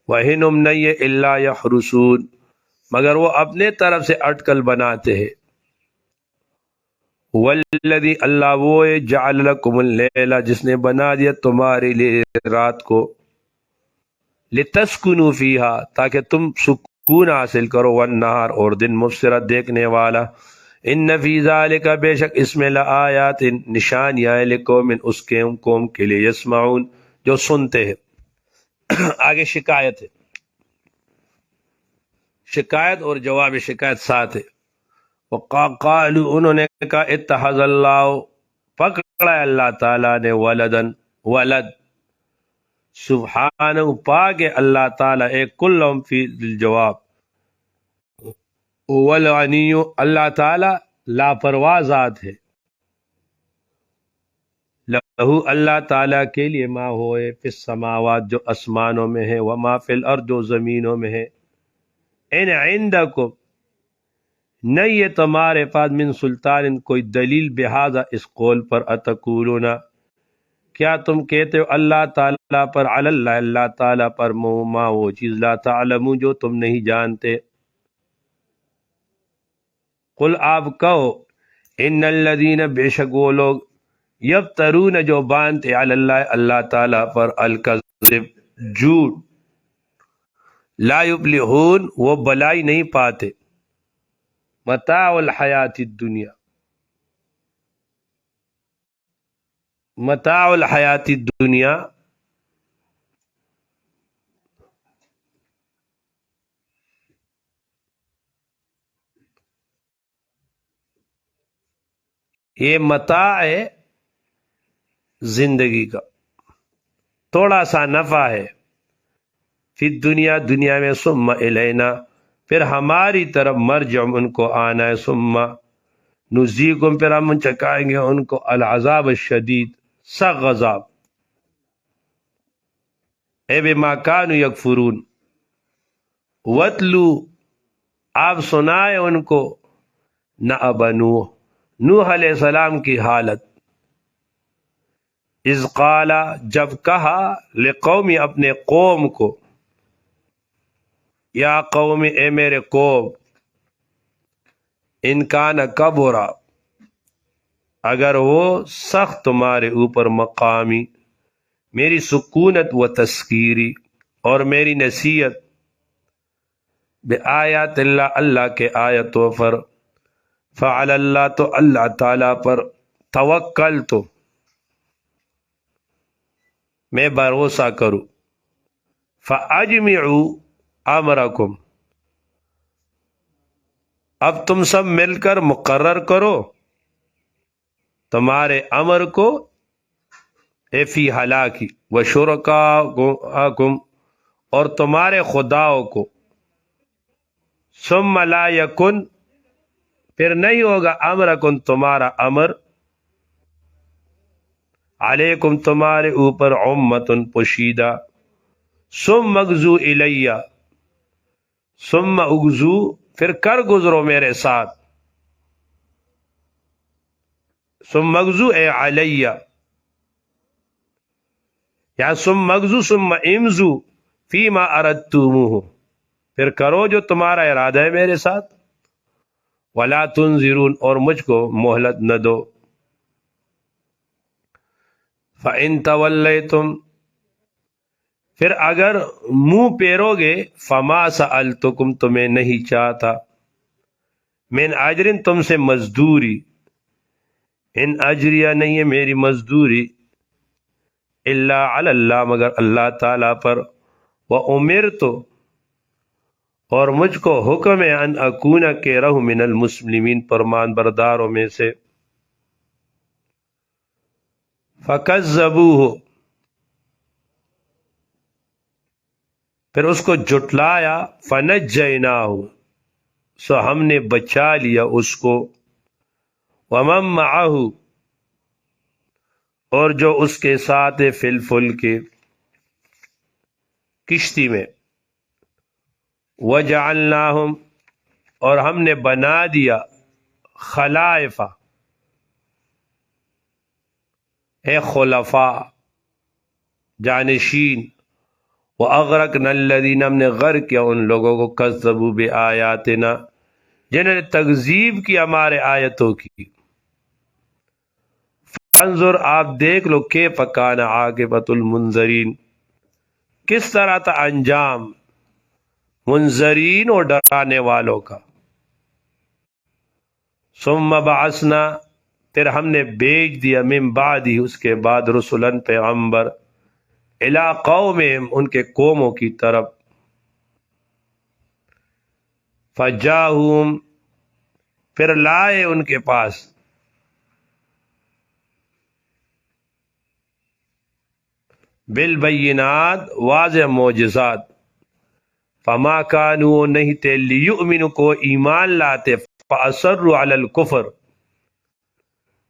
وَإِنْ نہیں ہے الا یحرسون مگر وہ اپنے طرف سے اٹکل بناتے ہیں، والذی اللہ وہ ہے، جعل لکم اللیل جس نے بنا دیا تمہارے لیے رات کو، لتسکنوا فیہا تاکہ تم سکون حاصل کرو، والنہار اور دن مبصرہ دیکھنے والا، ان فی ذالک بے شک اس میں لآیات نشانیاں لقوم اس کے قوم کے لیے، یسمعون جو سنتے ہیں۔ آگے شکایت ہے، شکایت اور جواب شکایت ساتھ ہے۔ وقالوا انہوں نے کہا، اتخذ اللہ پکڑا ہے اللہ تعالیٰ نے، ولدن ولد، سبحانہ پاک ہے اللہ تعالیٰ، ایک کلہم فی الجواب، والغنی اللہ تعالیٰ لاپرواہ ذات ہے، لہو اللہ تعالیٰ کے لیے، ما ہوئے فی السماوات جو آسمانوں میں ہے، وما فی الارض جو زمینوں میں ہے، ان عندکم نہیں یہ تمہارے پاس، من سلطان کوئی دلیل، بہذا اس قول پر، اتقولون کیا تم کہتے ہو، اللہ تعالیٰ پر، علی اللہ اللہ تعالیٰ پر، ما وہ چیز، لا تعلمون جو تم نہیں جانتے۔ قل آپ کہو، ان الذین بے شک وہ لوگ، یفترون جو باندھتے، علی اللہ اللہ تعالیٰ پر، الکذب جھوٹ، لا یفلحون وہ بلائی نہیں پاتے، متاع الحیات الدنیا، متاع الحیات الدنیا، یہ متاع ہے زندگی کا، تھوڑا سا نفع ہے، فی دنیا دنیا میں، ثم الینا پھر ہماری طرف، مرجعہم ان کو آنا ہے، ثم نذیقہم پھر ہم چکائیں گے ان کو، العذاب الشدید سخت عذاب، اے بما کانوا یکفرون، وَاتْلُو آپ سنائے ان کو، نَأْبَ نوح، نوح علیہ السلام کی حالت، اذ قال جب کہا لقومی اپنے قوم کو، یا قوم اے میرے قوم، ان کان کبرا اگر وہ سخت تمہارے اوپر مقامی، میری سکونت و تذکیری اور میری نصیحت، بآیات اللہ اللہ کے آیتوں پر، فعلی اللہ تو اللہ تعالیٰ پر، توکل تو میں بھروسہ کروں، فاجمعوا امرکم اب تم سب مل کر مقرر کرو تمہارے امر کو، اے فی ہلاکی و شرکاءکم اور تمہارے خداؤں کو، ثم لا یکن پھر نہیں ہوگا امرکم تمہارا امر، علیکم تمہارے اوپر امتن پوشیدہ، ثم اغزو الیہ ثم اغزو پھر کر گزرو میرے ساتھ، ثم اغزو اے علیہ یا ثم اغزو ثم امزو فیما اردتموہ پھر کرو جو تمہارا ارادہ ہے میرے ساتھ، ولا تنظرون اور مجھ کو مہلت نہ دو، فَإِن تَوَلَّيْتُمْ پھر اگر منہ پھیرو گے، فما سألتکم تمہیں نہیں چاہتا، من اجرن تم سے مزدوری، ان اجریہ نہیں ہے میری مزدوری، الا علی اللہ مگر اللہ تعالیٰ پر، وَأُمِرْتُ اور مجھ کو حکم ہے، ان اکون کہ رہوں من المسلمین فرمان برداروں میں سے، فَكَذَّبُوهُ پھر اس کو جھٹلایا، فَنَجَّيْنَاهُ سو ہم نے بچا لیا اس کو، وَمَن مَّعَهُ اور جو اس کے ساتھ فی الفلک کشتی میں، وَجَعَلْنَاهُمْ اور ہم نے بنا دیا، خلائف اے خلفاء جانشین، وَأَغْرَقْنَا الَّذِينَ ہم نے غرق کیا ان لوگوں کو، كَذَّبُوا بِآيَاتِنَا جنہوں نے تکذیب کی ہمارے آیتوں کی، فانظر آپ دیکھ لو کیف کان عاقبۃ المنذرین کس طرح تھا انجام منذرین اور ڈرانے والوں کا، ثم بعثنا پھر ہم نے بھیج دیا، من بعد ہی اس کے بعد، رسولن پیغمبر، الی قومہم ان کے قوموں کی طرف، فجاءہم پھر لائے ان کے پاس، بالبینات واضح معجزات، فما کانوا نہیں تھے، لیؤمنوا کو ایمان لاتے، فاصروا علی الکفر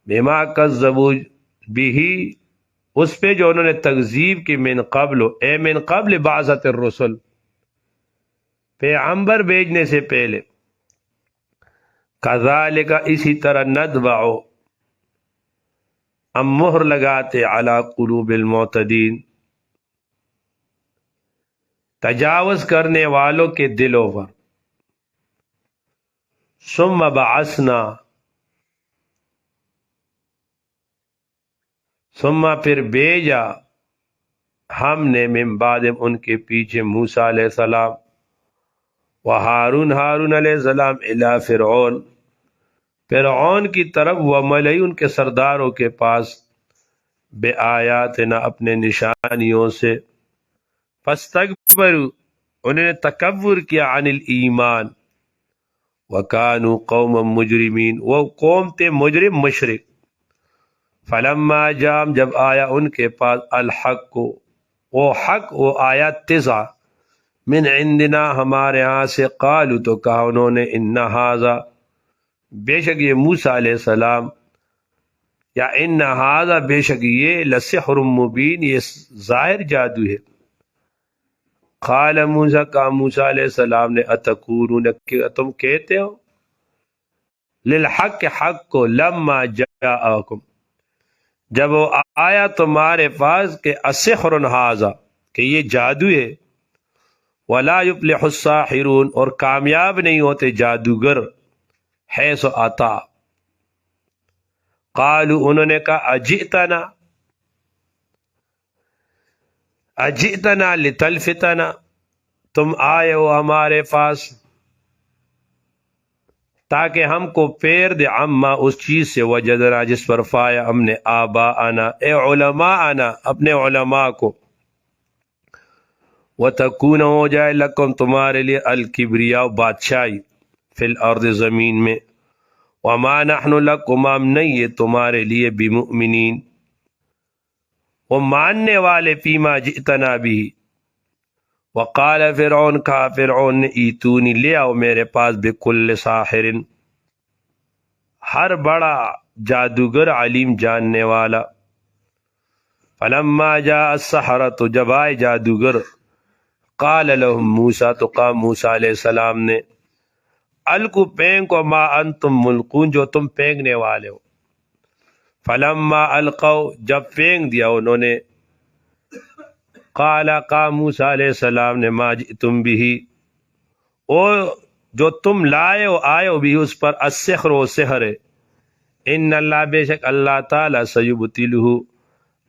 بما کذبوا بہ اس پہ جو انہوں نے تکذیب کی، من قبل اے من قبل بعثت الرسل پیغمبر بھیجنے سے پہلے، کذالک اسی طرح، نطبع ہم مہر لگاتے، علی قلوب المعتدین تجاوز کرنے والوں کے دلوں پر، ثم بعثنا ثم پھر بھیجا ہم نے، من بعد ان کے پیچھے، موسیٰ علیہ السلام، وہارون ہارون علیہ السلام، الی فرعون فرعون کی طرف، وملئی ان کے سرداروں کے پاس، بآیاتنا اپنے نشانیوں سے، فاستکبروا انہوں نے تکبر کیا، عن الایمان، وکانوا قوما مجرمین وہ قوم تھے مجرم مشرک، فلما جام جب آیا ان کے پاس، الحق وہ حق وہ آیا، تسع من عندنا ہمارے ہاں سے، قالوا تو کہا انہوں نے، ان ھذا بے شک یہ موسیٰ علیہ السلام، یا ان ھذا بے شک یہ، لسحر مبین یہ ظاہر جادو ہے، قال موسیٰ کہا موسیٰ علیہ السلام نے، اتقولون تم کہتے ہو، للحق حق کو، لما جاءکم جب وہ آیا تمہارے پاس کہ اسحر ھذا، کہ یہ جادو ہے، ولا یفلح الساحرون، اور کامیاب نہیں ہوتے جادوگر، حیث آتا، قالوا، انہوں نے کہا اجئتنا لتلفتنا، تم آئے ہو ہمارے پاس تاکہ ہم کو پیر دے، عما، اس چیز سے، وجدنا، جس پر پایا ہم نے، آباءنا، اے علماءنا، اپنے علماء کو، وتکون، ہو جائے، لکم، تمہارے لیے، الکبریاء، بادشاہی، فی الارض، زمین میں، وما نحن لکم، ہم نہیں یہ تمہارے لیے، بمؤمنین، وہ ماننے والے، فیما جئتنا بھی، وقال فرعون، کہا فرعون نے، ایتونی، لے آؤ میرے پاس، بکل ساحر، ہر بڑا جادوگر، علیم، جاننے والا، فلما جاء السحرۃ، جب آئے جادوگر، قال لهم موسیٰ، تو کہا موسیٰ علیہ السلام نے، القوا، پھینکو، ما انتم ملقون، جو تم پھینکنے والے ہو، فلما القوا، جب پھینک دیا انہوں نے، قال، کہا موسیٰ علیہ السلام نے، ما جئتم بھی، او جو تم لائے ہو، آئے ہو، بھی اس پر، السحر، و سحر ہے، ان اللہ، بے شک اللہ تعالی، سیبطلہ،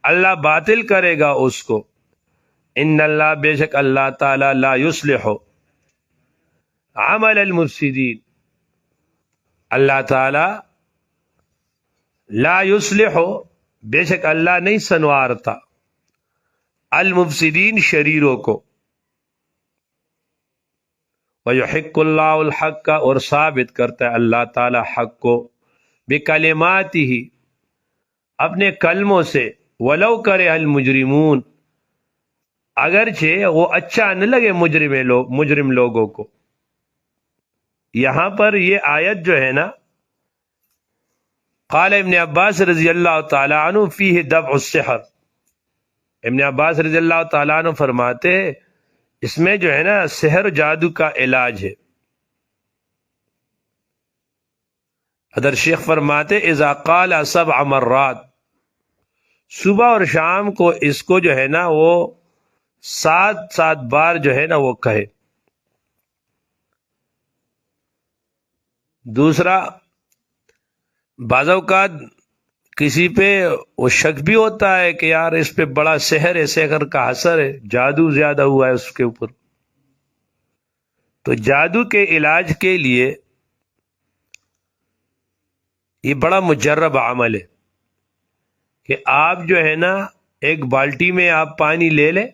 اللہ باطل کرے گا اس کو، ان اللہ، بے شک اللہ تعالی، لا یصلح عمل المفسدین، اللہ تعالی، لا یصلح، بے شک اللہ نہیں سنوارتا، المفسدین، شریروں کو، وَيُحِقُّ اللَّهُ الْحَقَّ، اور ثابت کرتا ہے اللہ تعالی حق کو، بِكَلِمَاتِهِ، اپنے کلموں سے، وَلَوْ كَرِهَ الْمُجْرِمُونَ، اگرچہ وہ اچھا نہ لگے مجرم لوگوں کو۔ یہاں پر یہ آیت جو ہے نا، قال ابن عباس رضی اللہ تعالی عنہ، فیہ دفع السحر، ابن عباس رضی اللہ تعالی عنہ فرماتے ہیں اس میں جو ہے نا سحر، جادو کا علاج ہے۔ حضرت شیخ فرماتے، اذا قال 7 مرات، صبح اور شام کو اس کو جو ہے نا وہ 7 بار جو ہے نا وہ کہے۔ دوسرا، بعض اوقات کسی پہ وہ شک بھی ہوتا ہے کہ یار اس پہ بڑا سحر ہے، سحر کا اثر ہے، جادو زیادہ ہوا ہے اس کے اوپر، تو جادو کے علاج کے لیے یہ بڑا مجرب عمل ہے کہ آپ جو ہے نا ایک بالٹی میں آپ پانی لے لیں،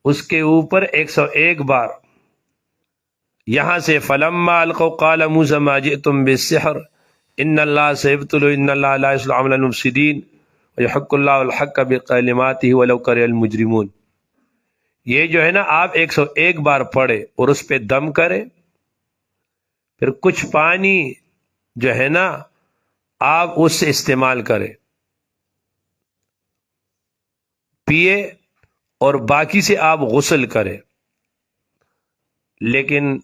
اس کے اوپر 101 بار یہاں سے، فلما القوا قال موسیٰ ما جئتم بالسحر ان اللہ سیبطل ان اللہ لا یصلح عمل المفسدین ویحق اللہ الحق بکلماتہ ولو کرہ المجرمون، یہ جو ہے نا آپ 101 بار پڑھے اور اس پہ دم کرے، پھر کچھ پانی جو ہے نا آپ اس سے استعمال کرے، پیے، اور باقی سے آپ غسل کرے، لیکن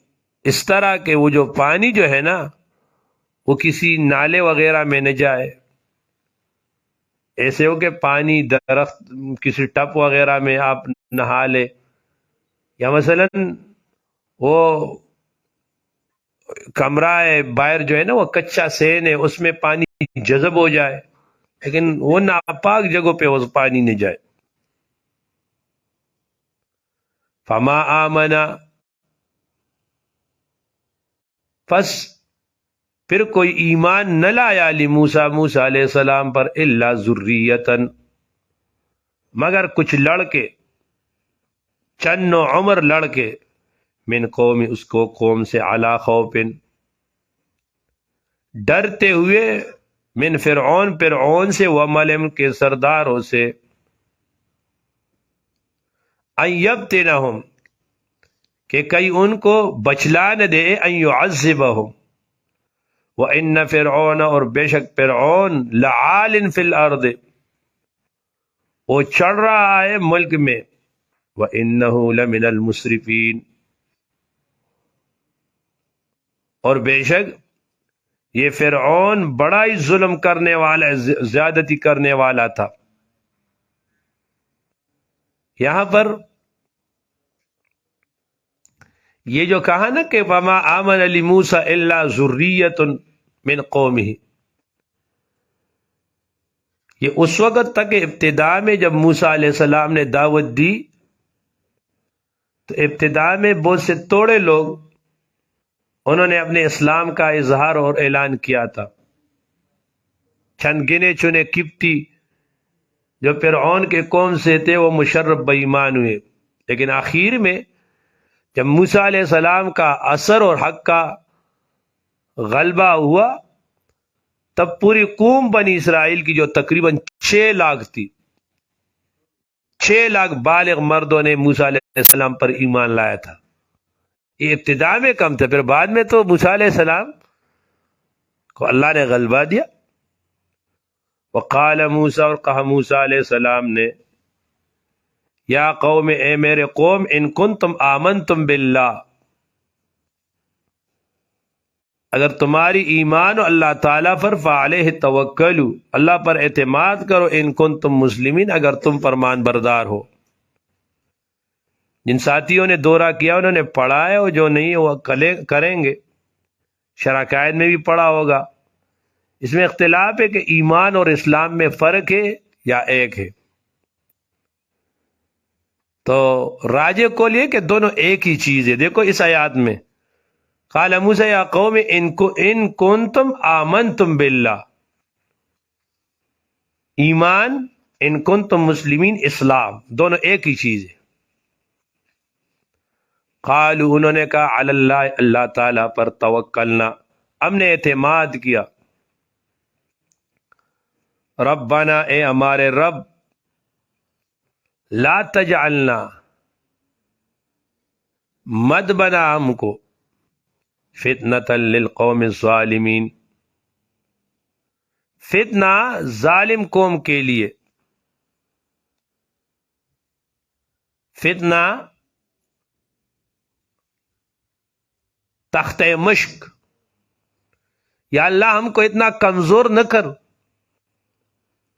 اس طرح کہ وہ جو پانی جو ہے نا وہ کسی نالے وغیرہ میں نہ جائے، ایسے ہو کہ پانی درخت کسی ٹپ وغیرہ میں آپ نہا لے، یا مثلا وہ کمرہ ہے باہر جو ہے نا وہ کچا سین ہے، اس میں پانی جذب ہو جائے، لیکن وہ ناپاک جگہوں پہ وہ پانی نہ جائے۔ فما آمنا، پس پھر کوئی ایمان نہ لایا، علی موسیٰ، موسیٰ علیہ السلام پر، الا ذریتن، مگر کچھ لڑکے، چند عمر لڑکے، من قوم، اس کو قوم سے، علی خوف، ڈرتے ہوئے، من فرعون، فرعون سے، وملئ، کے سرداروں سے، ان یفتنہم، کہ کئی ان کو بچلا نہ دے، ان یعذبہم، وَإِنَّ فِرْعَوْنَ، اور بے شک فرعون، لَعَالٍ فِي الْأَرْضِ، وہ چڑھ رہا ہے ملک میں، وَإِنَّهُ لَمِنَ الْمُسْرِفِينَ، اور بے شک یہ فرعون بڑا ہی ظلم کرنے والا، زیادتی کرنے والا تھا۔ یہاں پر یہ جو کہا نا کہ وما آمن لموسیٰ الا ذریۃ من قومہ، یہ اس وقت تک ابتدا میں جب موسیٰ علیہ السلام نے دعوت دی تو ابتدا میں بہت سے توڑے لوگ انہوں نے اپنے اسلام کا اظہار اور اعلان کیا تھا۔ چند گنے چنے قبطی جو فرعون کے قوم سے تھے وہ مشرف بے ایمان ہوئے، لیکن آخر میں جب موسیٰ علیہ السلام کا اثر اور حق کا غلبہ ہوا تب پوری قوم بنی اسرائیل کی جو تقریباً 6 لاکھ تھی، 6 لاکھ بالغ مردوں نے موسیٰ علیہ السلام پر ایمان لایا تھا۔ یہ ابتدا میں کم تھا، پھر بعد میں تو موسیٰ علیہ السلام کو اللہ نے غلبہ دیا۔ وقال موسیٰ، اور کہا موسیٰ علیہ السلام نے، یا قوم، اے میرے قوم، ان کنتم آمنتم باللہ، اگر تمہاری ایمان ہو اللہ تعالیٰ پر، فعلیہ توکلوا، اللہ پر اعتماد کرو، ان کنتم مسلمین، اگر تم فرمان بردار ہو۔ جن ساتھیوں نے دورہ کیا انہوں نے پڑھا ہے، اور جو نہیں وہ کریں گے، شرح قائد میں بھی پڑھا ہوگا۔ اس میں اختلاف ہے کہ ایمان اور اسلام میں فرق ہے یا ایک ہے، تو راجح قول یہ کہ دونوں ایک ہی چیز ہے۔ دیکھو اس آیات میں قال موسیٰ یا قوم ان کنتم آمنتم باللہ، ایمان، ان کنتم مسلمین، اسلام، دونوں ایک ہی چیز ہے۔ قالوا، انہوں نے کہا، علی اللہ، اللہ تعالیٰ پر، توکلنا، ہم نے اعتماد کیا۔ ربنا، اے ہمارے رب، لا تجعلنا، مت بنا ہم کو، فتنۃ للقوم الظالمین، فتنہ ظالم قوم کے لیے، فتنہ تخت مشق، یا اللہ ہم کو اتنا کمزور نہ کر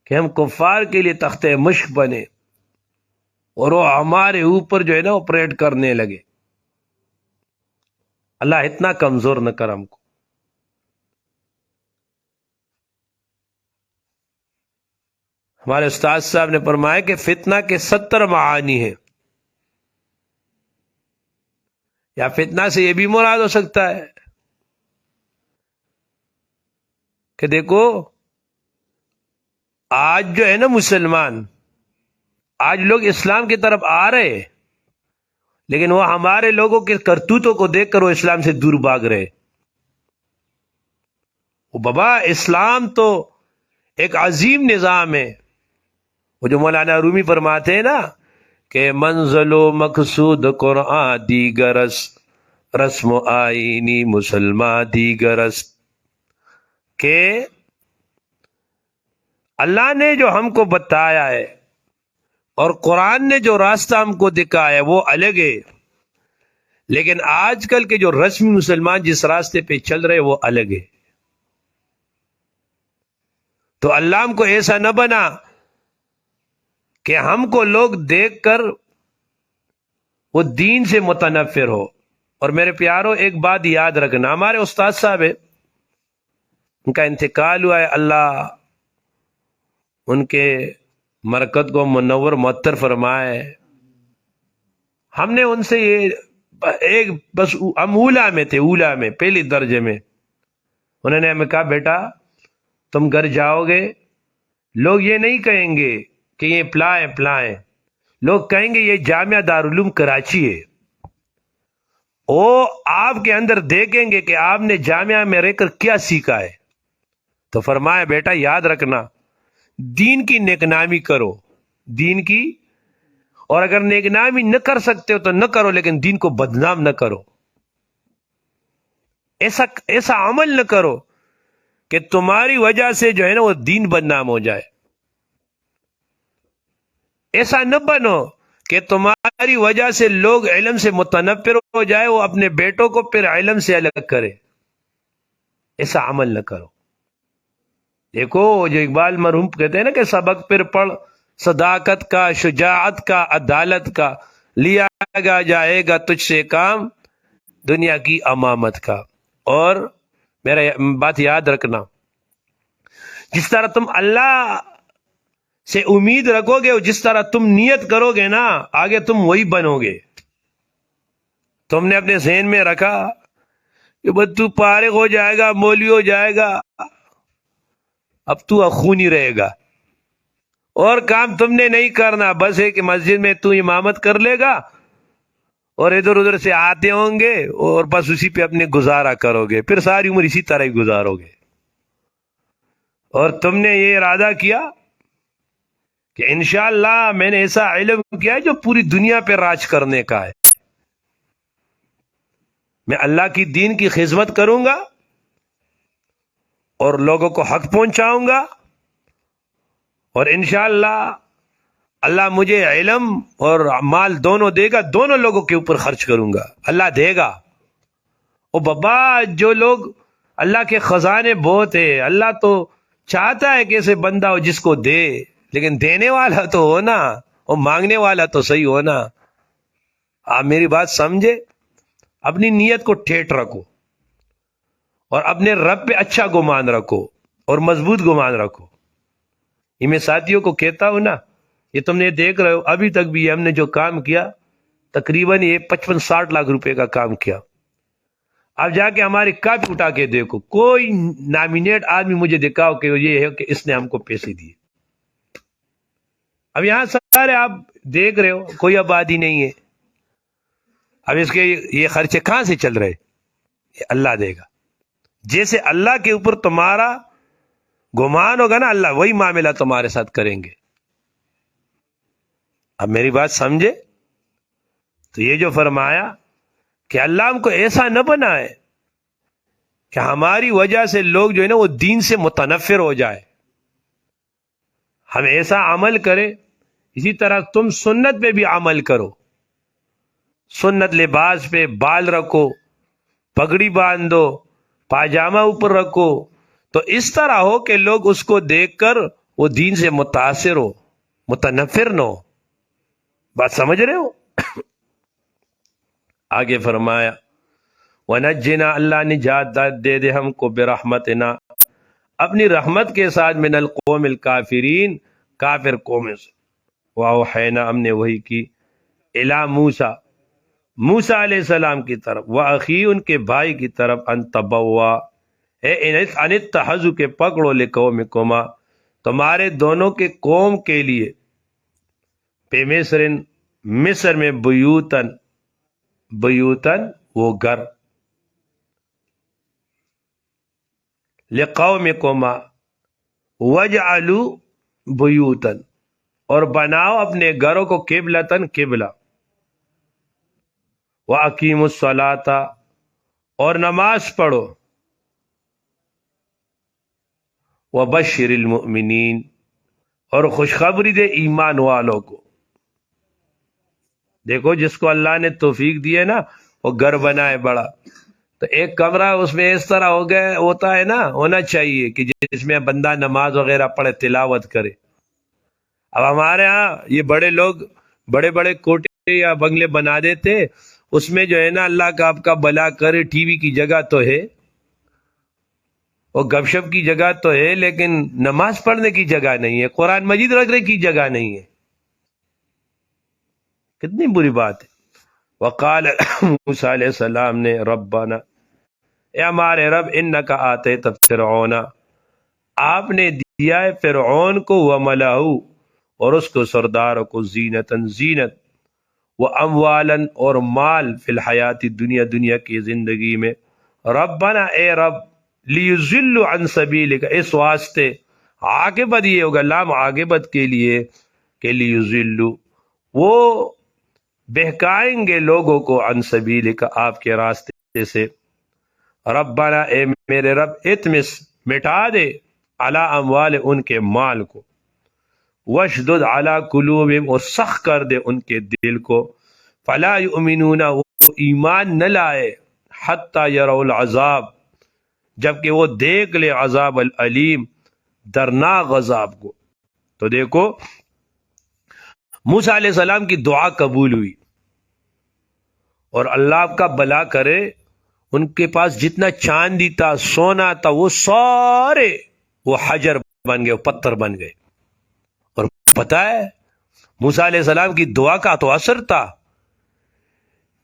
کہ ہم کفار کے لیے تخت مشق بنے اور وہ ہمارے اوپر جو ہے نا آپریٹ کرنے لگے۔ اللہ اتنا کمزور نہ کر ہم کو۔ ہمارے استاد صاحب نے فرمایا کہ فتنہ کے 70 معانی ہیں، یا فتنہ سے یہ بھی مراد ہو سکتا ہے کہ دیکھو آج جو ہے نا مسلمان، آج لوگ اسلام کی طرف آ رہے ہیں، لیکن وہ ہمارے لوگوں کے کرتوتوں کو دیکھ کر وہ اسلام سے دور بھاگ رہے۔ وہ بابا اسلام تو ایک عظیم نظام ہے، وہ جو مولانا رومی فرماتے ہیں نا کہ منزل و مقصود قرآن دیگرس، رسم و آئینی مسلمان دیگرس، کہ اللہ نے جو ہم کو بتایا ہے اور قرآن نے جو راستہ ہم کو دکھایا ہے وہ الگ ہے، لیکن آج کل کے جو رسمی مسلمان جس راستے پہ چل رہے وہ الگ ہے۔ تو اللہ ہم کو ایسا نہ بنا کہ ہم کو لوگ دیکھ کر وہ دین سے متنفر ہو۔ اور میرے پیارو ایک بات یاد رکھنا، ہمارے استاد صاحب ہے، ان کا انتقال ہوا ہے، اللہ ان کے مرکز کو منور معطر فرمائے۔ ہم نے ان سے یہ ایک بس، ہم اولا میں تھے، اولا میں پہلی درجے میں، انہوں نے ہمیں کہا بیٹا تم گھر جاؤ گے، لوگ یہ نہیں کہیں گے کہ یہ پلائیں، لوگ کہیں گے یہ جامعہ دارالعلوم کراچی ہے۔ وہ آپ کے اندر دیکھیں گے کہ آپ نے جامعہ میں رہ کر کیا سیکھا ہے۔ تو فرمایا بیٹا یاد رکھنا، دین کی نیکنامی کرو، دین کی، اور اگر نیکنامی نہ کر سکتے ہو تو نہ کرو، لیکن دین کو بدنام نہ کرو، ایسا عمل نہ کرو کہ تمہاری وجہ سے جو ہے نا وہ دین بدنام ہو جائے۔ ایسا نہ بنو کہ تمہاری وجہ سے لوگ علم سے متنفر ہو جائے، وہ اپنے بیٹوں کو پھر علم سے الگ کرے۔ ایسا عمل نہ کرو. دیکھو جو اقبال مرحوم کہتے ہیں نا کہ سبق پھر پڑھ صداقت کا، شجاعت کا، عدالت کا، لیا جائے گا تجھ سے کام دنیا کی امامت کا. اور میرا بات یاد رکھنا، جس طرح تم اللہ سے امید رکھو گے اور جس طرح تم نیت کرو گے نا، آگے تم وہی بنو گے. تم نے اپنے ذہن میں رکھا کہ بس تو فارغ ہو جائے گا، مولوی ہو جائے گا، اب تو اخونی رہے گا، اور کام تم نے نہیں کرنا، بس ہے کہ مسجد میں تو امامت کر لے گا اور ادھر ادھر سے آتے ہوں گے اور بس اسی پہ اپنے گزارا کرو گے، پھر ساری عمر اسی طرح ہی گزارو گے. اور تم نے یہ ارادہ کیا کہ انشاءاللہ میں نے ایسا علم کیا ہے جو پوری دنیا پہ راج کرنے کا ہے، میں اللہ کی دین کی خدمت کروں گا اور لوگوں کو حق پہنچاؤں گا، اور انشاءاللہ اللہ مجھے علم اور مال دونوں دے گا، دونوں لوگوں کے اوپر خرچ کروں گا، اللہ دے گا. او بابا، جو لوگ اللہ کے خزانے بہت ہے، اللہ تو چاہتا ہے کہ ایسے بندہ ہو جس کو دے، لیکن دینے والا تو ہونا اور مانگنے والا تو صحیح ہونا. آپ میری بات سمجھے؟ اپنی نیت کو ٹھیٹ رکھو اور اپنے رب پہ اچھا گمان رکھو اور مضبوط گمان رکھو. یہ میں ساتھیوں کو کہتا ہوں نا، یہ تم نے دیکھ رہے ہو ابھی تک بھی ہم نے جو کام کیا تقریباً یہ 55-60 لاکھ روپے کا کام کیا. اب جا کے ہماری کاپی اٹھا کے دیکھو، کوئی نامینیٹ آدمی مجھے دکھاؤ کہ یہ ہے کہ اس نے ہم کو پیسے دیے. اب یہاں سارے آپ دیکھ رہے ہو کوئی آبادی نہیں ہے. اب اس کے یہ خرچے کہاں سے چل رہے؟ یہ اللہ دے گا. جیسے اللہ کے اوپر تمہارا گمان ہوگا نا، اللہ وہی معاملہ تمہارے ساتھ کریں گے. اب میری بات سمجھے؟ تو یہ جو فرمایا کہ اللہ ہم کو ایسا نہ بنائے کہ ہماری وجہ سے لوگ جو ہے نا وہ دین سے متنفر ہو جائے، ہم ایسا عمل کرے. اسی طرح تم سنت پہ بھی عمل کرو، سنت لباس پہ بال رکھو، پگڑی باندھو، پاجامہ اوپر رکھو، تو اس طرح ہو کہ لوگ اس کو دیکھ کر وہ دین سے متاثر ہو، متنفر نہ ہو. بات سمجھ رہے ہو؟ آگے فرمایا وَنَجِّنَا، اللہ نجات دے دے ہم کو، برحمتنا، اپنی رحمت کے ساتھ، من القوم الکافرین، کافر قوم سے. وَأَوْحَيْنَا، ہم نے وحی کی، اِلَى موسیٰ، موسیٰ علیہ السلام کی طرف، وَأَخِي، ان کے بھائی کی طرف، ان تبوا، ان اتخذوا، کے پکڑو، لقومکما، تمہارے دونوں کے قوم کے لیے، پہ مصر میں، بیوتن وہ گھر، لقومکما، وجعلوا بیوتن، اور بناؤ اپنے گھروں کو، قبلتن، قبلہ، وَأَقِیمُوا الصَّلَاةَ، اور نماز پڑھو، وَبَشِّرِ الْمُؤْمِنِينَ، اور خوشخبری دے ایمان والوں کو. دیکھو جس کو اللہ نے توفیق دی ہے نا، وہ گھر بنائے بڑا، تو ایک کمرہ اس میں اس طرح ہوتا ہے نا، ہونا چاہیے کہ جس میں بندہ نماز وغیرہ پڑھے، تلاوت کرے. اب ہمارے ہاں یہ بڑے لوگ بڑے بڑے کوٹے یا بنگلے بنا دیتے، اس میں جو ہے نا اللہ کا آپ کا بلا کرے، ٹی وی کی جگہ تو ہے اور گپ شپ کی جگہ تو ہے، لیکن نماز پڑھنے کی جگہ نہیں ہے، قرآن مجید رکھنے کی جگہ نہیں ہے. کتنی بری بات ہے. وقال موسیٰ علیہ السلام نے، ربنا، اے ہمارے رب، انک آتیت فرعون، آپ نے دیا ہے فرعون کو، وملأہ، اور اس کو سرداروں کو، زینتاً، زینت، واموالاً، اور مال، فی الحیات دنیا، دنیا کی زندگی میں. ربنا، اے رب، لیضلوا عن سبیلک، اس واسطے، عاقبت یہ ہوگا، لام عاقبت کے لیے، کہ لیضلوا، وہ بہکائیں گے لوگوں کو، عن سبیلک، آپ کے راستے سے. ربنا، اے میرے رب، اتمس، مٹا دے، علی اموال، ان کے مال کو، وشدد علی قلوبہم، اور سخت کر دے ان کے دل کو، فلا یؤمنون، وہ ایمان نہ لائے، حتی یروا العذاب، جبکہ وہ دیکھ لے عذاب العلیم، درناک عذاب کو۔ تو دیکھو موسیٰ علیہ السلام کی دعا قبول ہوئی، اور اللہ کا بلا کرے ان کے پاس جتنا چاندی تھا، سونا تھا، وہ سارے وہ حجر بن گئے، وہ پتھر بن گئے۔ اور پتہ ہے موسیٰ علیہ السلام کی دعا کا تو اثر تھا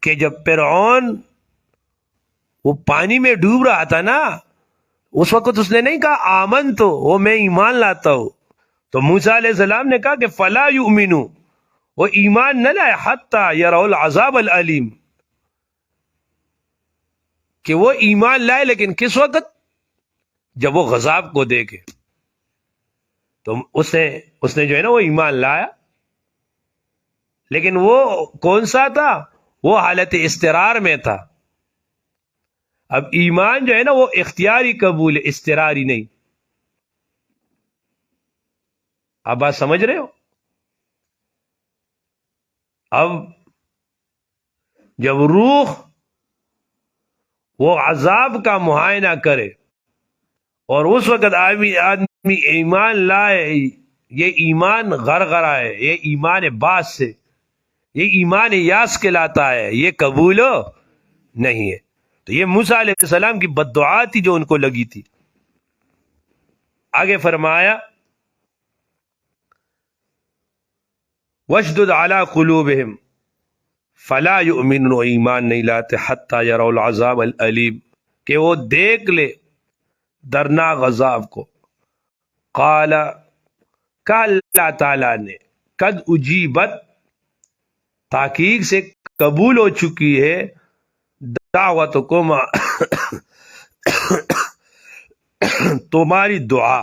کہ جب فرعون وہ پانی میں ڈوب رہا تھا نا، اس وقت اس نے نہیں کہا آمن تو وہ میں ایمان لاتا ہوں، تو موسیٰ علیہ السلام نے کہا کہ فلا یؤمنو، وہ ایمان نہ لائے حتی یروا العذاب العلیم، کہ وہ ایمان لائے لیکن کس وقت؟ جب وہ غضب کو دیکھے۔ تو اس نے جو ہے نا وہ ایمان لایا، لیکن وہ کون سا تھا؟ وہ حالت استقرار میں تھا۔ اب ایمان جو ہے نا وہ اختیاری قبول ہے، استقراری نہیں۔ آپ بات سمجھ رہے ہو؟ اب جب روح وہ عذاب کا معائنہ کرے اور اس وقت آدمی ایمان لائے، یہ ایمان غرغرہ ہے، یہ ایمان باس سے، یہ ایمان یاس کہلاتا ہے، یہ قبول نہیں ہے۔ تو یہ موسیٰ علیہ السلام کی بد دعا تھی جو ان کو لگی تھی۔ آگے فرمایا وَاشْدُدْ عَلَىٰ قُلُوبِهِمْ فَلَا يُؤْمِنُونَ، ایمان نہیں لاتے حَتَّى يَرَوْا الْعَذَابَ الْأَلِيمَ، کہ وہ دیکھ لے درناک عذاب کو۔ قال، کہا اللہ تعالیٰ نے، قد اجیبت، تحقیق سے قبول ہو چکی ہے، دعوتکم، تمہاری دعا،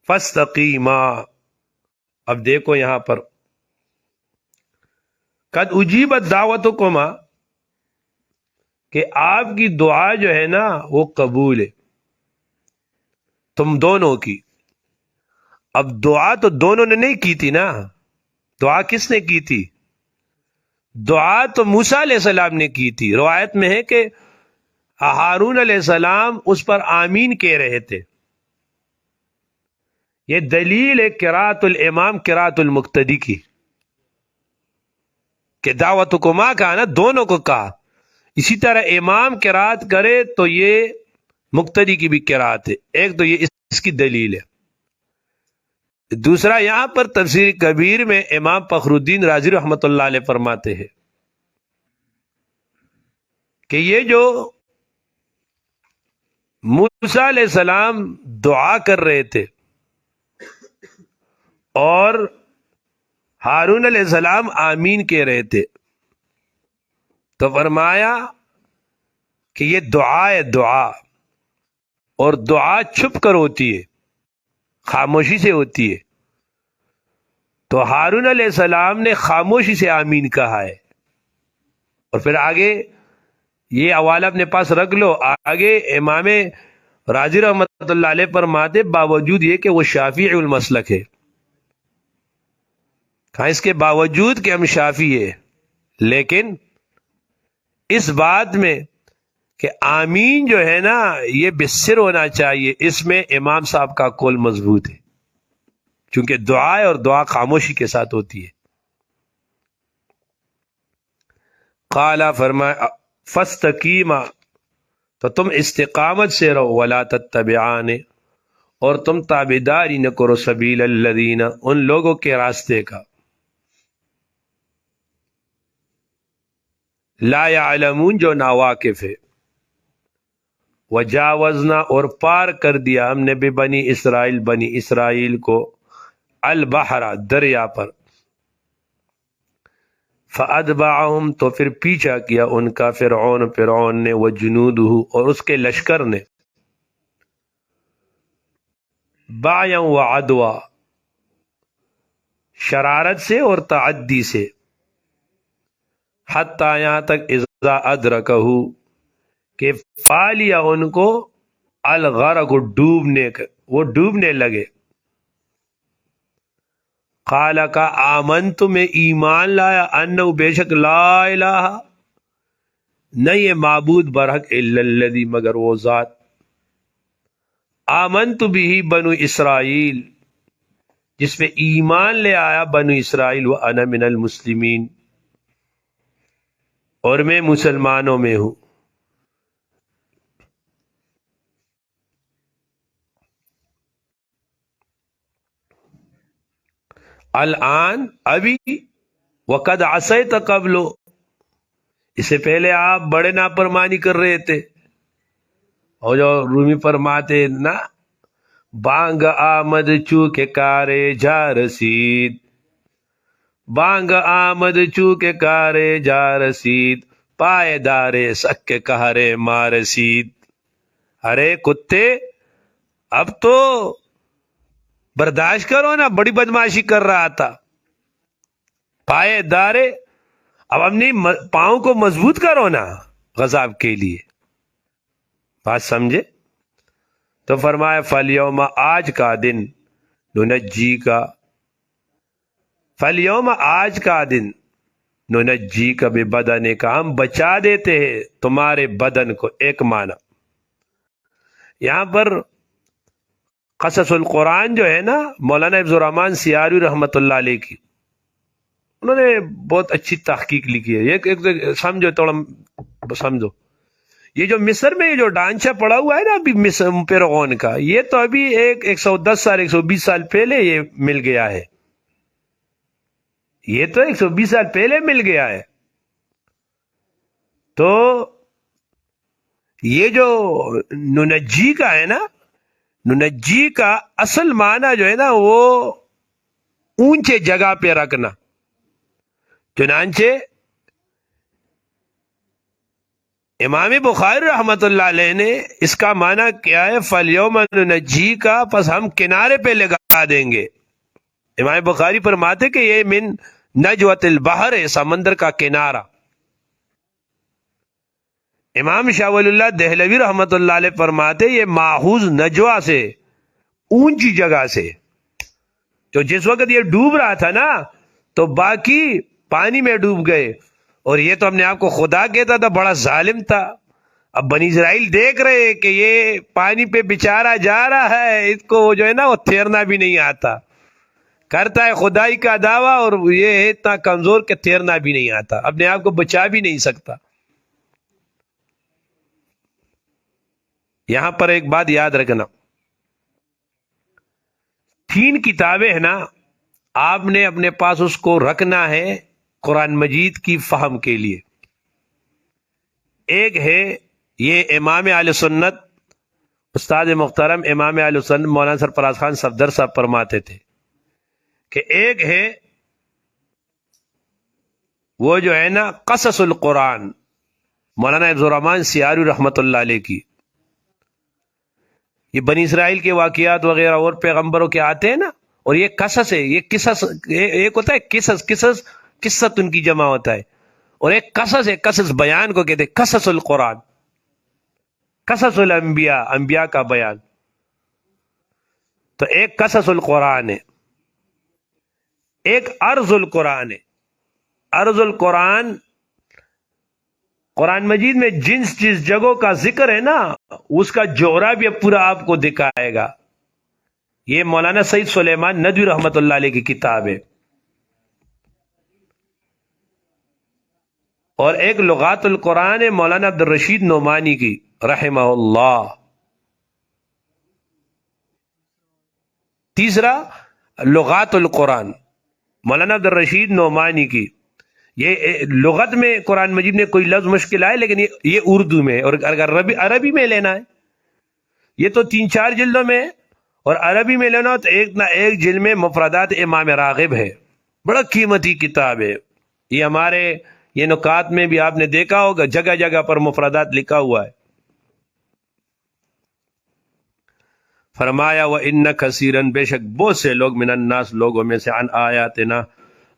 فاستقیما۔ اب دیکھو یہاں پر قد اجیبت دعوتکما، کہ آپ کی دعا جو ہے نا وہ قبول ہے تم دونوں کی۔ اب دعا تو دونوں نے نہیں کی تھی نا، دعا کس نے کی تھی؟ دعا تو موسیٰ علیہ السلام نے کی تھی۔ روایت میں ہے کہ ہارون علیہ السلام اس پر آمین کہہ رہے تھے۔ یہ دلیل ہے قراءت الامام قراءت المقتدی کی، کہ دعوت کو ماں کہا نا، دونوں کو کہا۔ اسی طرح امام قراءت کرے تو یہ مقتدی کی بھی قراءت ہے، ایک تو یہ اس کی دلیل ہے۔ دوسرا یہاں پر تفسیر کبیر میں امام فخر الدین رازی رحمۃ اللہ علیہ فرماتے ہیں کہ یہ جو موسیٰ علیہ السلام دعا کر رہے تھے اور ہارون علیہ السلام آمین کہہ رہے تھے، تو فرمایا کہ یہ دعا ہے، دعا، اور دعا چھپ کر ہوتی ہے، خاموشی سے ہوتی ہے۔ تو ہارون علیہ السلام نے خاموشی سے آمین کہا ہے۔ اور پھر آگے یہ حوالہ اپنے پاس رکھ لو، آگے امام رازی رحمۃ اللہ علیہ فرماتے باوجود یہ کہ وہ شافعی المسلک ہے، کہاں اس کے باوجود کہ ہم شافعی ہے، لیکن اس بات میں کہ آمین جو ہے نا یہ بسر ہونا چاہیے، اس میں امام صاحب کا قول مضبوط ہے، چونکہ دعا ہے اور دعا خاموشی کے ساتھ ہوتی ہے۔ قالا، فرمایا، فاستقیما، تو تم استقامت سے رہو، ولا تتبعان، اور تم تابعداری نہ کرو، سبیل الذین، ان لوگوں کے راستے کا، لا یعلمون، جو ناواقف ہے، وجاوزنا، اور پار کر دیا ہم نے بنی اسرائیل، بنی اسرائیل کو، البحر، دریا پر، فَأَتْبَعَهُمْ، تو پھر پیچھا کیا ان کا فرعون نے، وَجُنُودُهُ، اور اس کے لشکر نے، بَعْيًا وَعَدْوًا، شرارت سے اور تعدی سے، حتیٰ، یہاں تک، اذا ادرکہ، کہ پا لیا ان کو، الغرق، وہ ڈوبنے لگے۔ قال، کا آمنت، میں ایمان لایا، انہ، بے شک، لا الہ، نہ یہ معبود برحق الا الذی مگر وہ ذات آمنت بھی بنو اسرائیل جس پہ ایمان لے آیا بنو اسرائیل وانا من المسلمین اور میں مسلمانوں میں ہوں. الآن ابھی وقد عصیت قبل اس سے پہلے آپ بڑے نافرمانی کر رہے تھے. اور جو رومی فرماتے نا بانگ آمد چو کے کارے جا رسید بانگ آمد چو کے کارے جا رسید پائے دارے سک کے کہرے مارسید. ارے کتے اب تو برداشت کرو نا، بڑی بدماشی کر رہا تھا. پائے دارے اب اپنی پاؤں کو مضبوط کرو نا غضب کے لیے. بات سمجھے؟ تو فرمایا فالیوم آج کا دن ننجی کا فالیوم آج کا دن ننجی کا بے بدن کا ہم بچا دیتے ہیں تمہارے بدن کو. ایک معنی یہاں پر قصص القرآن جو ہے نا مولانا حفظ الرحمان سیاری رحمۃ اللہ علیہ کی، انہوں نے بہت اچھی تحقیق لکھی ہے. ایک سمجھو تھوڑا سمجھو، یہ جو مصر میں یہ جو ڈانچہ پڑا ہوا ہے نا ابھی مصر پیرغون کا، یہ تو ابھی 110 سال 120 سال پہلے یہ مل گیا ہے. یہ تو 120 سال پہلے مل گیا ہے. تو یہ جو ننجی کا ہے نا، ننجی کا اصل معنی جو ہے نا وہ اونچے جگہ پہ رکھنا. چنانچہ امام بخاری رحمت اللہ علیہ نے اس کا معنی کیا ہے فالیوم ننجی کا، پس ہم کنارے پہ لگا دیں گے. امام بخاری فرماتے کہ یہ من نجوت البحر ہے، سمندر کا کنارہ. امام شاہ ولی اللہ دہلوی رحمت اللہ علیہ فرماتے یہ ماخوذ نجوا سے، اونچی جگہ سے. جو جس وقت یہ ڈوب رہا تھا نا تو باقی پانی میں ڈوب گئے، اور یہ تو اپنے آپ کو خدا کہتا تھا، بڑا ظالم تھا. اب بنی اسرائیل دیکھ رہے کہ یہ پانی پہ بےچارہ جا رہا ہے، اس کو جو ہے نا وہ تیرنا بھی نہیں آتا، کرتا ہے خدائی کا دعویٰ، اور یہ ہے اتنا کمزور کہ تیرنا بھی نہیں آتا، اپنے آپ کو بچا بھی نہیں سکتا. یہاں پر ایک بات یاد رکھنا، 3 کتابیں ہیں نا، آپ نے اپنے پاس اس کو رکھنا ہے قرآن مجید کی فہم کے لیے. ایک ہے یہ امام اہل سنت استاد محترم امام اہل سنت مولانا سرفراز خان صفدر صاحب فرماتے تھے کہ ایک ہے وہ جو ہے نا قصص القرآن مولانا حفظ الرحمان سیاری رحمت اللہ علیہ کی. یہ بنی اسرائیل کے واقعات وغیرہ اور پیغمبروں کے آتے ہیں نا، اور یہ قصص ہے، یہ قصص ایک ہوتا ہے قصت ان کی جمع ہوتا ہے، اور ایک قصص ہے، قصص بیان کو کہتے ہیں قصص القرآن، قصص الانبیاء، انبیاء کا بیان. تو ایک قصص القرآن ہے، ایک عرض القرآن ہے. عرض القرآن قرآن مجید میں جس جگہوں کا ذکر ہے نا اس کا جغرافیہ پورا آپ کو دکھائے گا. یہ مولانا سید سلیمان ندوی رحمت اللہ علیہ کی کتاب ہے. اور ایک لغات القرآن ہے مولانا عبدالرشید نعمانی کی رحمہ اللہ. تیسرا لغات القرآن مولانا عبدالرشید نعمانی کی. یہ لغت میں قرآن مجید میں کوئی لفظ مشکل آئے لیکن یہ اردو میں، اور اگر عربی میں لینا ہے یہ تو 3-4 جلدوں میں، اور عربی میں لینا تو ایک نہ ایک جلد میں مفردات امام راغب ہے، بڑا قیمتی کتاب ہے. یہ ہمارے یہ نکات میں بھی آپ نے دیکھا ہوگا، جگہ جگہ پر مفردات لکھا ہوا ہے. فرمایا وَإِنَّ كَثِيرًا بے شک بہت سے لوگ من الناس لوگوں میں سے عن آیاتنا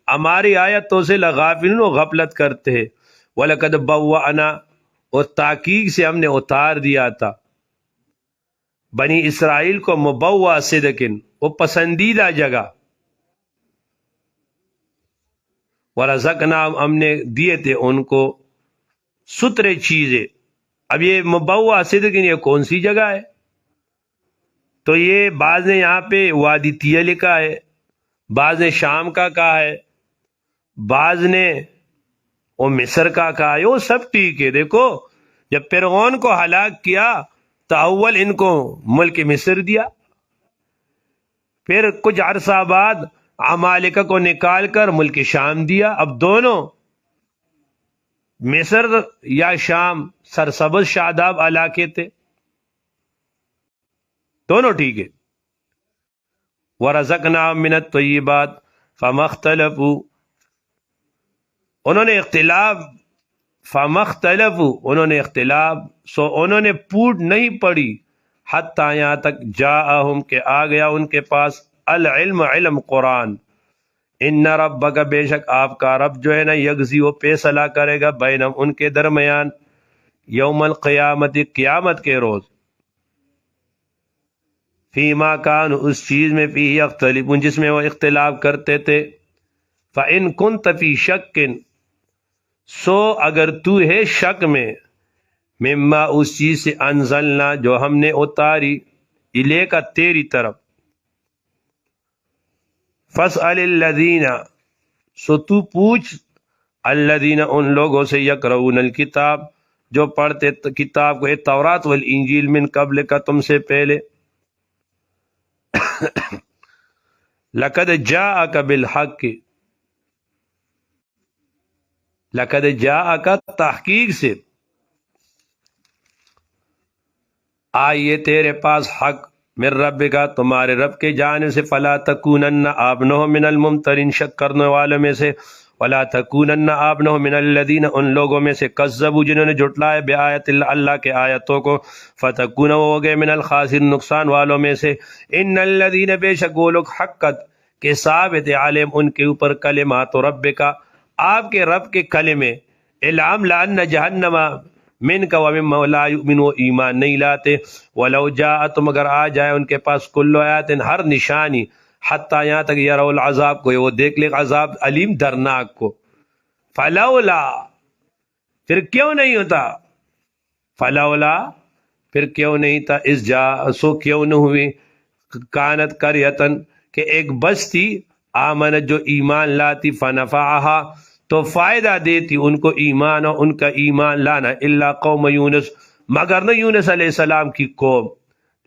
ہماری آیتوں سے لغافلون و غفلت کرتے ہیں. وَلَقَدْ بَوَّأْنَا اور تحقیق سے ہم نے اتار دیا تھا بنی اسرائیل کو مبوّع صدقن وہ پسندیدہ جگہ. وَرَزَقْنَا ہم نے دیے تھے ان کو سترے چیزیں. اب یہ مبوع صدق یہ کون سی جگہ ہے؟ تو یہ بعض نے یہاں پہ وادی تیہ لکھا ہے، بعض نے شام کا کہا ہے، بعض نے وہ مصر کا کہا ہے. وہ سب ٹھیک ہے. دیکھو جب فرعون کو ہلاک کیا تو اول ان کو ملک مصر دیا، پھر کچھ عرصہ بعد عمالقہ کو نکال کر ملک شام دیا. اب دونوں مصر یا شام سرسبز شاداب علاقے تھے، دونوں ٹھیک ہے. وَرَزَقْنَاهُم مِّنَ الطَّيِّبَاتِ فَمَا اخْتَلَفُوا، انہوں نے اختلاف سو انہوں نے پوٹ نہیں پڑی، حتیٰ یہاں تک جاءہم کہ آ گیا ان کے پاس العلم علم قرآن. ان ربک بے شک آپ کا رب جو ہے نا یگزی وہ فیصلہ کرے گا بینہم ان کے درمیان یوم القیامت قیامت کے روز فیما کان اس چیز میں فی یختلفون جس میں وہ اختلاف کرتے تھے. فَإِن كُنْتَ فِي شَكٍ سو اگر تو ہے شک میں مما اس چیز سے انزلنا جو ہم نے اتاری الیک کا تیری طرف فَاسْأَلِ الَّذِينَ سو تو پوچھ الذین ان لوگوں سے یقرؤون الکتاب جو پڑھتے کتاب کو تورات والانجیل من قبل کا تم سے پہلے. لقد جاءک بالحق لقد جاءک تحقیق سے آئیے تیرے پاس حق من رب کا تمہارے رب کے جانب سے. فلا تکونن آپ نہ ہو من الممترین شک کرنے والوں میں سے، ولا تکونن آپ نہ ہو من الذین ان لوگوں میں سے کذبوا جنہوں نے جھٹلایا بآیات اللہ اللہ کے آیتوں کو، فتکون ہو گئے من الخاسرین نقصان والوں میں سے. ان الذین بے شک وہ لوگ حقت کے ثابت علیہم ان کے اوپر کلمات رب کا آپ کے رب کے کلمے الہام لان جہنم من کا ومن لا یؤمن وہ ایمان نہیں لاتے. ولو جاءتم اگر آ جائے ان کے پاس کل آیات ہر نشانی حتیٰ یہاں تک یروا العذاب کو وہ دیکھ لے عذاب علیم درناک کو. فلولا پھر کیوں نہیں ہوتا، فلولا پھر کیوں نہیں تھا، اس جا سو کیوں نہ ہوئی کانت قریتن کہ ایک بستی آمنت جو ایمان لاتی فنفعها تو فائدہ دیتی ان کو ایمان اور ان کا ایمان لانا الا قوم یونس مگر نہ یونس علیہ السلام کی قوم.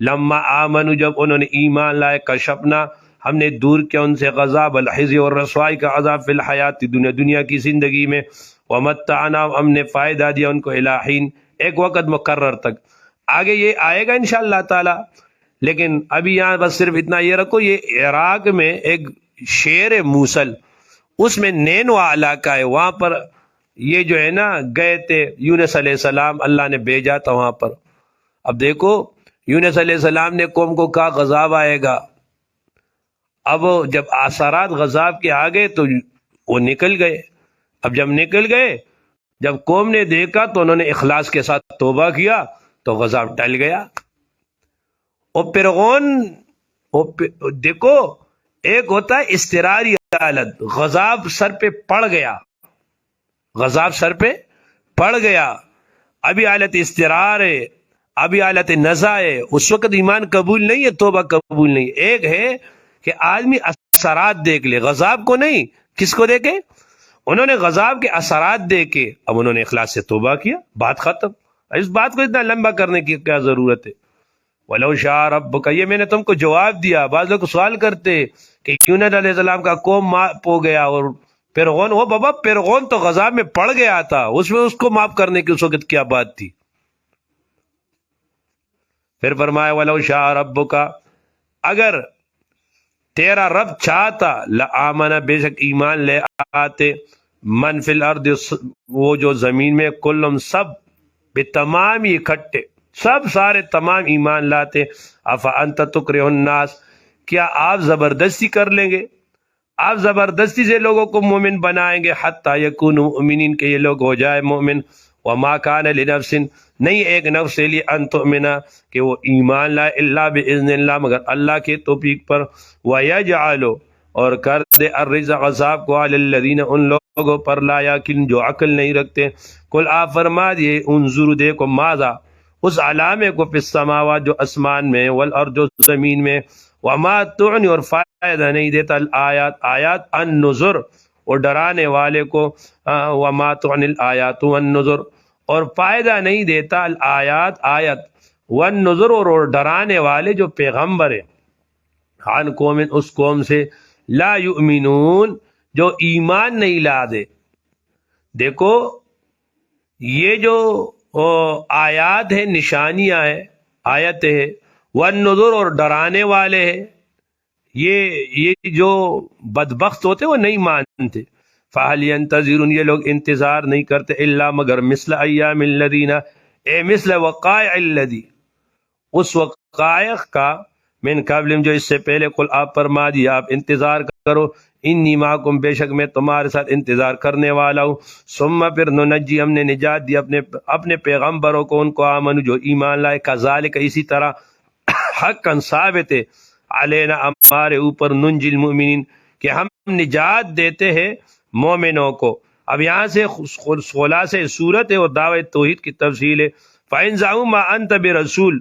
لما آمنوا جب انہوں نے ایمان لائے کشفنا ہم نے دور کیا ان سے غضب الخزي اور رسوائی کا عذاب فی الحیات دنیا کی زندگی میں. ومتعنا ہم نے فائدہ دیا ان کو الہین ایک وقت مقرر تک. آگے یہ آئے گا انشاءاللہ تعالی، لیکن ابھی یہاں بس صرف اتنا یہ رکھو، یہ عراق میں ایک شہر موصل اس میں نینوا علاقہ ہے، وہاں پر یہ جو ہے نا گئے تھے یونس علیہ السلام، اللہ نے بھیجا تھا وہاں پر. اب دیکھو یونس علیہ السلام نے قوم کو کہا غضب آئے گا. اب جب اثرات غضب کے آ گئے تو وہ نکل گئے. اب جب نکل گئے، جب قوم نے دیکھا تو انہوں نے اخلاص کے ساتھ توبہ کیا تو غضب ٹل گیا. اور فرعون دیکھو ایک ہوتا ہے استراری حالت، غضب سر پہ پڑ گیا، غضب سر پہ پڑ گیا، ابھی حالت استرار ہے، ابھی حالت نزا ہے، اس وقت ایمان قبول نہیں ہے، توبہ قبول نہیں. ایک ہے کہ آدمی اثرات دیکھ لے، غضب کو نہیں. کس کو دیکھے؟ انہوں نے غضب کے اثرات دیکھے، اب انہوں نے اخلاص سے توبہ کیا، بات ختم. اس بات کو اتنا لمبا کرنے کی کیا ضرورت ہے؟ وَلَوْ شَاءَ رَبُّكَ یہ میں نے تم کو جواب دیا. بعض لوگ سوال کرتے کہ یونس علیہ السلام کا قوم معاف ہو گیا اور فرعون، وہ بابا فرعون تو غضب میں پڑ گیا تھا، اس میں اس کو معاف کرنے کی اس وقت کیا بات تھی؟ پھر فرمایا وَلَوْ شَاءَ رَبُّكَ اگر تیرا رب چاہتا لآمن بے شک ایمان لے آتے من فی الارض وہ جو زمین میں کلم سب بتمام اکٹھے سب سارے تمام ایمان لاتے. افانت تکرہ الناس کیا آپ زبردستی کر لیں گے، آپ زبردستی سے لوگوں کو مومن بنائیں گے حتی یکونوا مؤمنین کہ یہ لوگ ہو جائے مومن. وما کان لنفس نہیں ایک نفس کے لیے ان تؤمن کہ وہ ایمان لائے الا باذن اللہ مگر اللہ کے توفیق پر. ویجعل اور کر دے الرجز عذاب کو علی الذین ان لوگوں پر لا یعقلون جو عقل نہیں رکھتے. قل آپ فرما دیے انظروا دیکھو ماذا اس علامے کو فی السماوات جو اسمان میں والارض جو زمین میں وما تغنی اور فائدہ نہیں دیتا الآیات آیات النذر اور ڈرانے والے کو وما تغنی الآیات والنذر اور فائدہ نہیں دیتا الآیات آیت والنذر اور ڈرانے والے جو پیغمبر ہیں عن قوم اس قوم سے لا یؤمنون جو ایمان نہیں لا دے. دیکھو یہ جو آیات ہے نشانیاں ہیں آیت ہے والنذر اور ڈرانے والے ہیں یہ جو بدبخت ہوتے وہ نہیں مانتے. فہل ینتظرون یہ لوگ انتظار نہیں کرتے الا مگر مثل ایام الذین اے مثل وقائع الذی اس وقائع کا من قبل جو اس سے پہلے قل آپ فرما دیا آپ انتظار کرو انی معکم بے شک میں تمہارے ساتھ انتظار کرنے والا ہوں. ثم پھر ننجی ہم نے نجات دی اپنے پیغمبروں کو ان کو آمن جو ایمان لائے کذالک اسی طرح حقا ثابت ہے علینا ہمارے اوپر ننجی المؤمنین کہ ہم نجات دیتے ہیں مومنوں کو. اب یہاں سے خلاصہ صورت ہے اور دعوت توحید کی تفصیل ہے. فَإِن زَعُمَّ أَنْتَ بِرَسُولٍ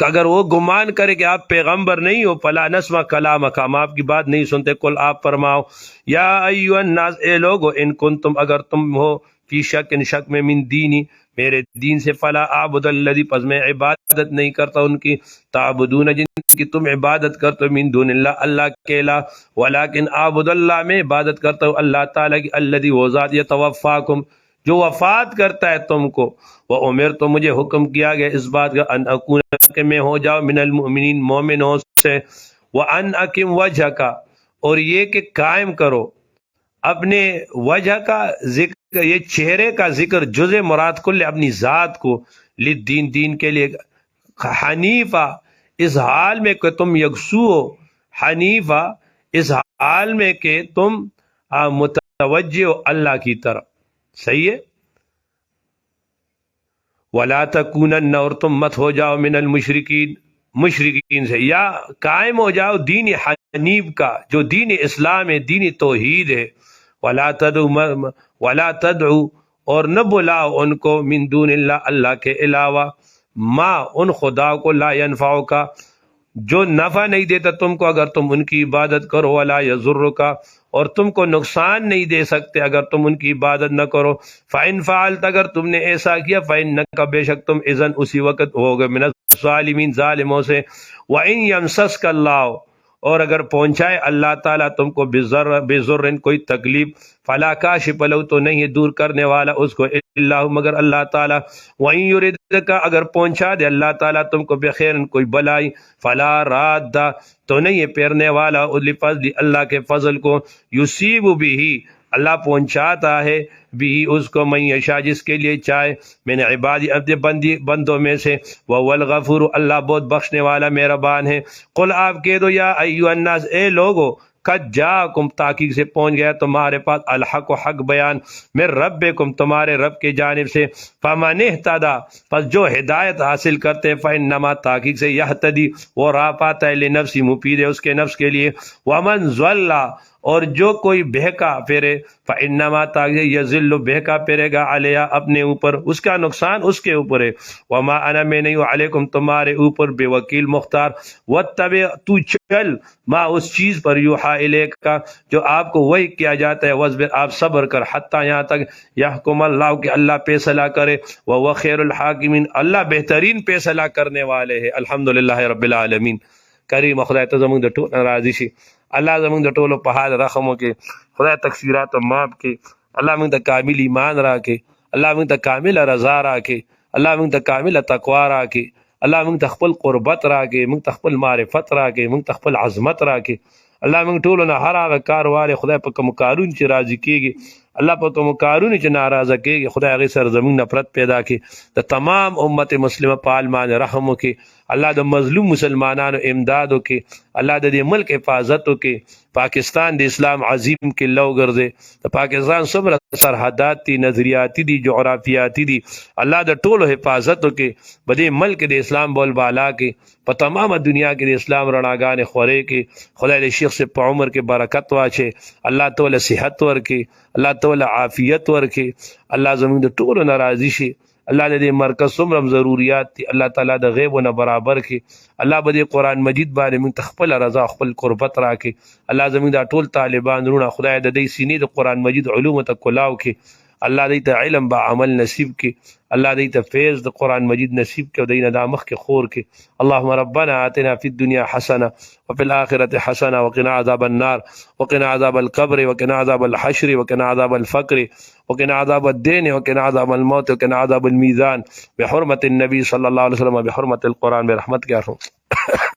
اگر وہ گمان کرے کہ آپ پیغمبر نہیں ہو فلا نسمع کلامک ہم آپ کی بات نہیں سنتے. قل آپ فرماؤ یا ایھا الناس اے لوگو ان کنتم اگر تم ہو فی شک شک میں من دینی میرے دین سے فلا اعبد الذی پس میں عبادت نہیں کرتا ان کی تعبدون جن کی تم عبادت کرتے ہو من دون اللہ اللہ کے علاوہ ولکن اعبد اللہ میں عبادت کرتا ہوں اللہ تعالیٰ کی الذی وہ ذات یتوفاکم جو وفات کرتا ہے تم کو. وہ عمر تو مجھے حکم کیا گیا اس بات کا ان اکون کہ میں ہو جاؤ من المؤمنین مومنوں سے. وان اقم وجہ کا اور یہ کہ قائم کرو اپنے وجہ کا ذکر یہ چہرے کا ذکر جز مراد کل اپنی ذات کو للدین دین کے لیے حنیفہ اس حال میں کہ تم یکسو ہو حنیفہ اس حال میں کہ تم متوجہ ہو اللہ کی طرف. صحیح ہے. ولا تکونن اور تم مت ہو جاؤ من المشرکین مشرکین سے یا قائم ہو جاؤ دین حنیف کا جو دین اسلام ہے دین توحید ہے. ولا تدعو اور نہ بلاؤ ان کو من دون اللہ اللہ کے علاوہ ما ان خدا کو لا ینفعو کا جو نفع نہیں دیتا تم کو اگر تم ان کی عبادت کرو ولا یضرک اور تم کو نقصان نہیں دے سکتے اگر تم ان کی عبادت نہ کرو. فَإِن فعلت اگر تم نے ایسا کیا فَإِنَّكَ بے شک تم اذن اسی وقت ہوگے من الظالمین ظالموں سے. وَإِن يَمْسَسْكَ اللَّهُ اور اگر پہنچائے اللہ تعالیٰ تم کو بِضُرٍ کوئی تکلیف فلا کاشف لہ تو نہیں ہے دور کرنے والا اس کو اللہ مگر اللہ تعالیٰ. وَإِن يُرِدْكَ اگر پہنچا دے اللہ تعالیٰ تم کو بخیر کوئی بلائی فلا راد تو نہیں ہے پھیرنے والا لفضل اللہ کے فضل کو. یصیب بھی اللہ پہنچاتا ہے بھی اس کو من یشاء جس کے لیے چاہے من عبادی اپنے بندوں میں سے. وهو الغفور اللہ بہت بخشنے والا مہربان ہے. قل آپ کہہ دو یا ایھا الناس اے لوگو قد جاءکم تحقیق سے پہنچ گیا تمہارے پاس الحق و حق بیان من ربکم تمہارے رب کے جانب سے. فمن اہتدی پس جو ہدایت حاصل کرتے فانما تحقیق سے یہتدی وہ راہ پاتا ہے لنفسی مفید ہے اس کے نفس کے لیے. ومن ضل اور جو کوئی بہکا پھرے فانما تحقیق یضل بہکا پھرے گا علیہ اپنے اوپر اس کا نقصان اس کے اوپر ہے. وما انا میں نہیں علیکم تمہارے اوپر بے وکیل مختار. واتبع تو چل ما اس چیز پر یوحا الیک کا جو آپ کو وحی کیا جاتا ہے واصبر آپ صبر کر حتی یہاں تک یحکم اللہ کہ اللہ فیصلہ کرے. وهو خیر الحاکمین اللہ بہترین فیصلہ کرنے والے ہیں. الحمدللہ رب العالمین. کریم خدای ته زموږ د ټول راضي شي الله زموږ د ټولو په حال رحم وکړي خدای تقصیرات معاف کړي الله موږ ته کامل ایمان راکړي الله موږ ته کامل رضا راکړي الله موږ ته کامل تقوا راکړي الله موږ ته خپل قربت راکړي موږ ته خپل معرفت راکړي موږ ته خپل عظمت راکړي الله موږ ټولو نه هر هغه کار واره خدای په کوم کارون چې راضي کیږي الله په کوم کارونه چې ناراضه کیږي خدای هغه سره زموږ نفرت پیدا کړي د تمام امت مسلمه په حال باندې رحم وکړي اللہ د مظلوم مسلمانانو امدادو کې، الله د دې ملک حفاظتو کې، پاکستان د اسلام عظیم کې لو ګرځي، د پاکستان څومره سرحدات دي، نظریاتی دي، جغرافیاتی دي، الله د ټولو حفاظتو کې، بدې ملک د اسلام بول بالا کې، په تمامه دنیا کې د اسلام رڼاګانې خورې کې، خدای د شیخ سے په عمر کې برکت واچي، الله تعالی صحت ورکړي، الله تعالی عافیت ورکړي، الله زموږ د ټولو ناراضي شي، الله دې مرکز څومره ضرورت دي الله تعالی د غیبونه برابر کړي، الله به دې قرآن مجید باندې موږ ته خپل رضا خپل قربت راکړي، الله زموږ دا ټول طالبان رونه خدای د دې سینې د قرآن مجید علوم ته کلاو کړي، الله دې ته علم با عمل نصیب کړي، الله دې ته فیض د قرآن مجید نصیب کړي او دې نه دا مخ کې خور کړي. اللهم ربنا آتنا فی الدنیا حسنه وفي الآخرة حسنه وقنا عذاب النار وقنا عذاب القبر وقنا عذاب الحشر وقنا عذاب الفقر وقنا عذاب الدين وقنا عذاب الموت وقنا عذاب الميزان بحرمة النبي صلى الله عليه وسلم بحرمة القرآن برحمتك يا رب.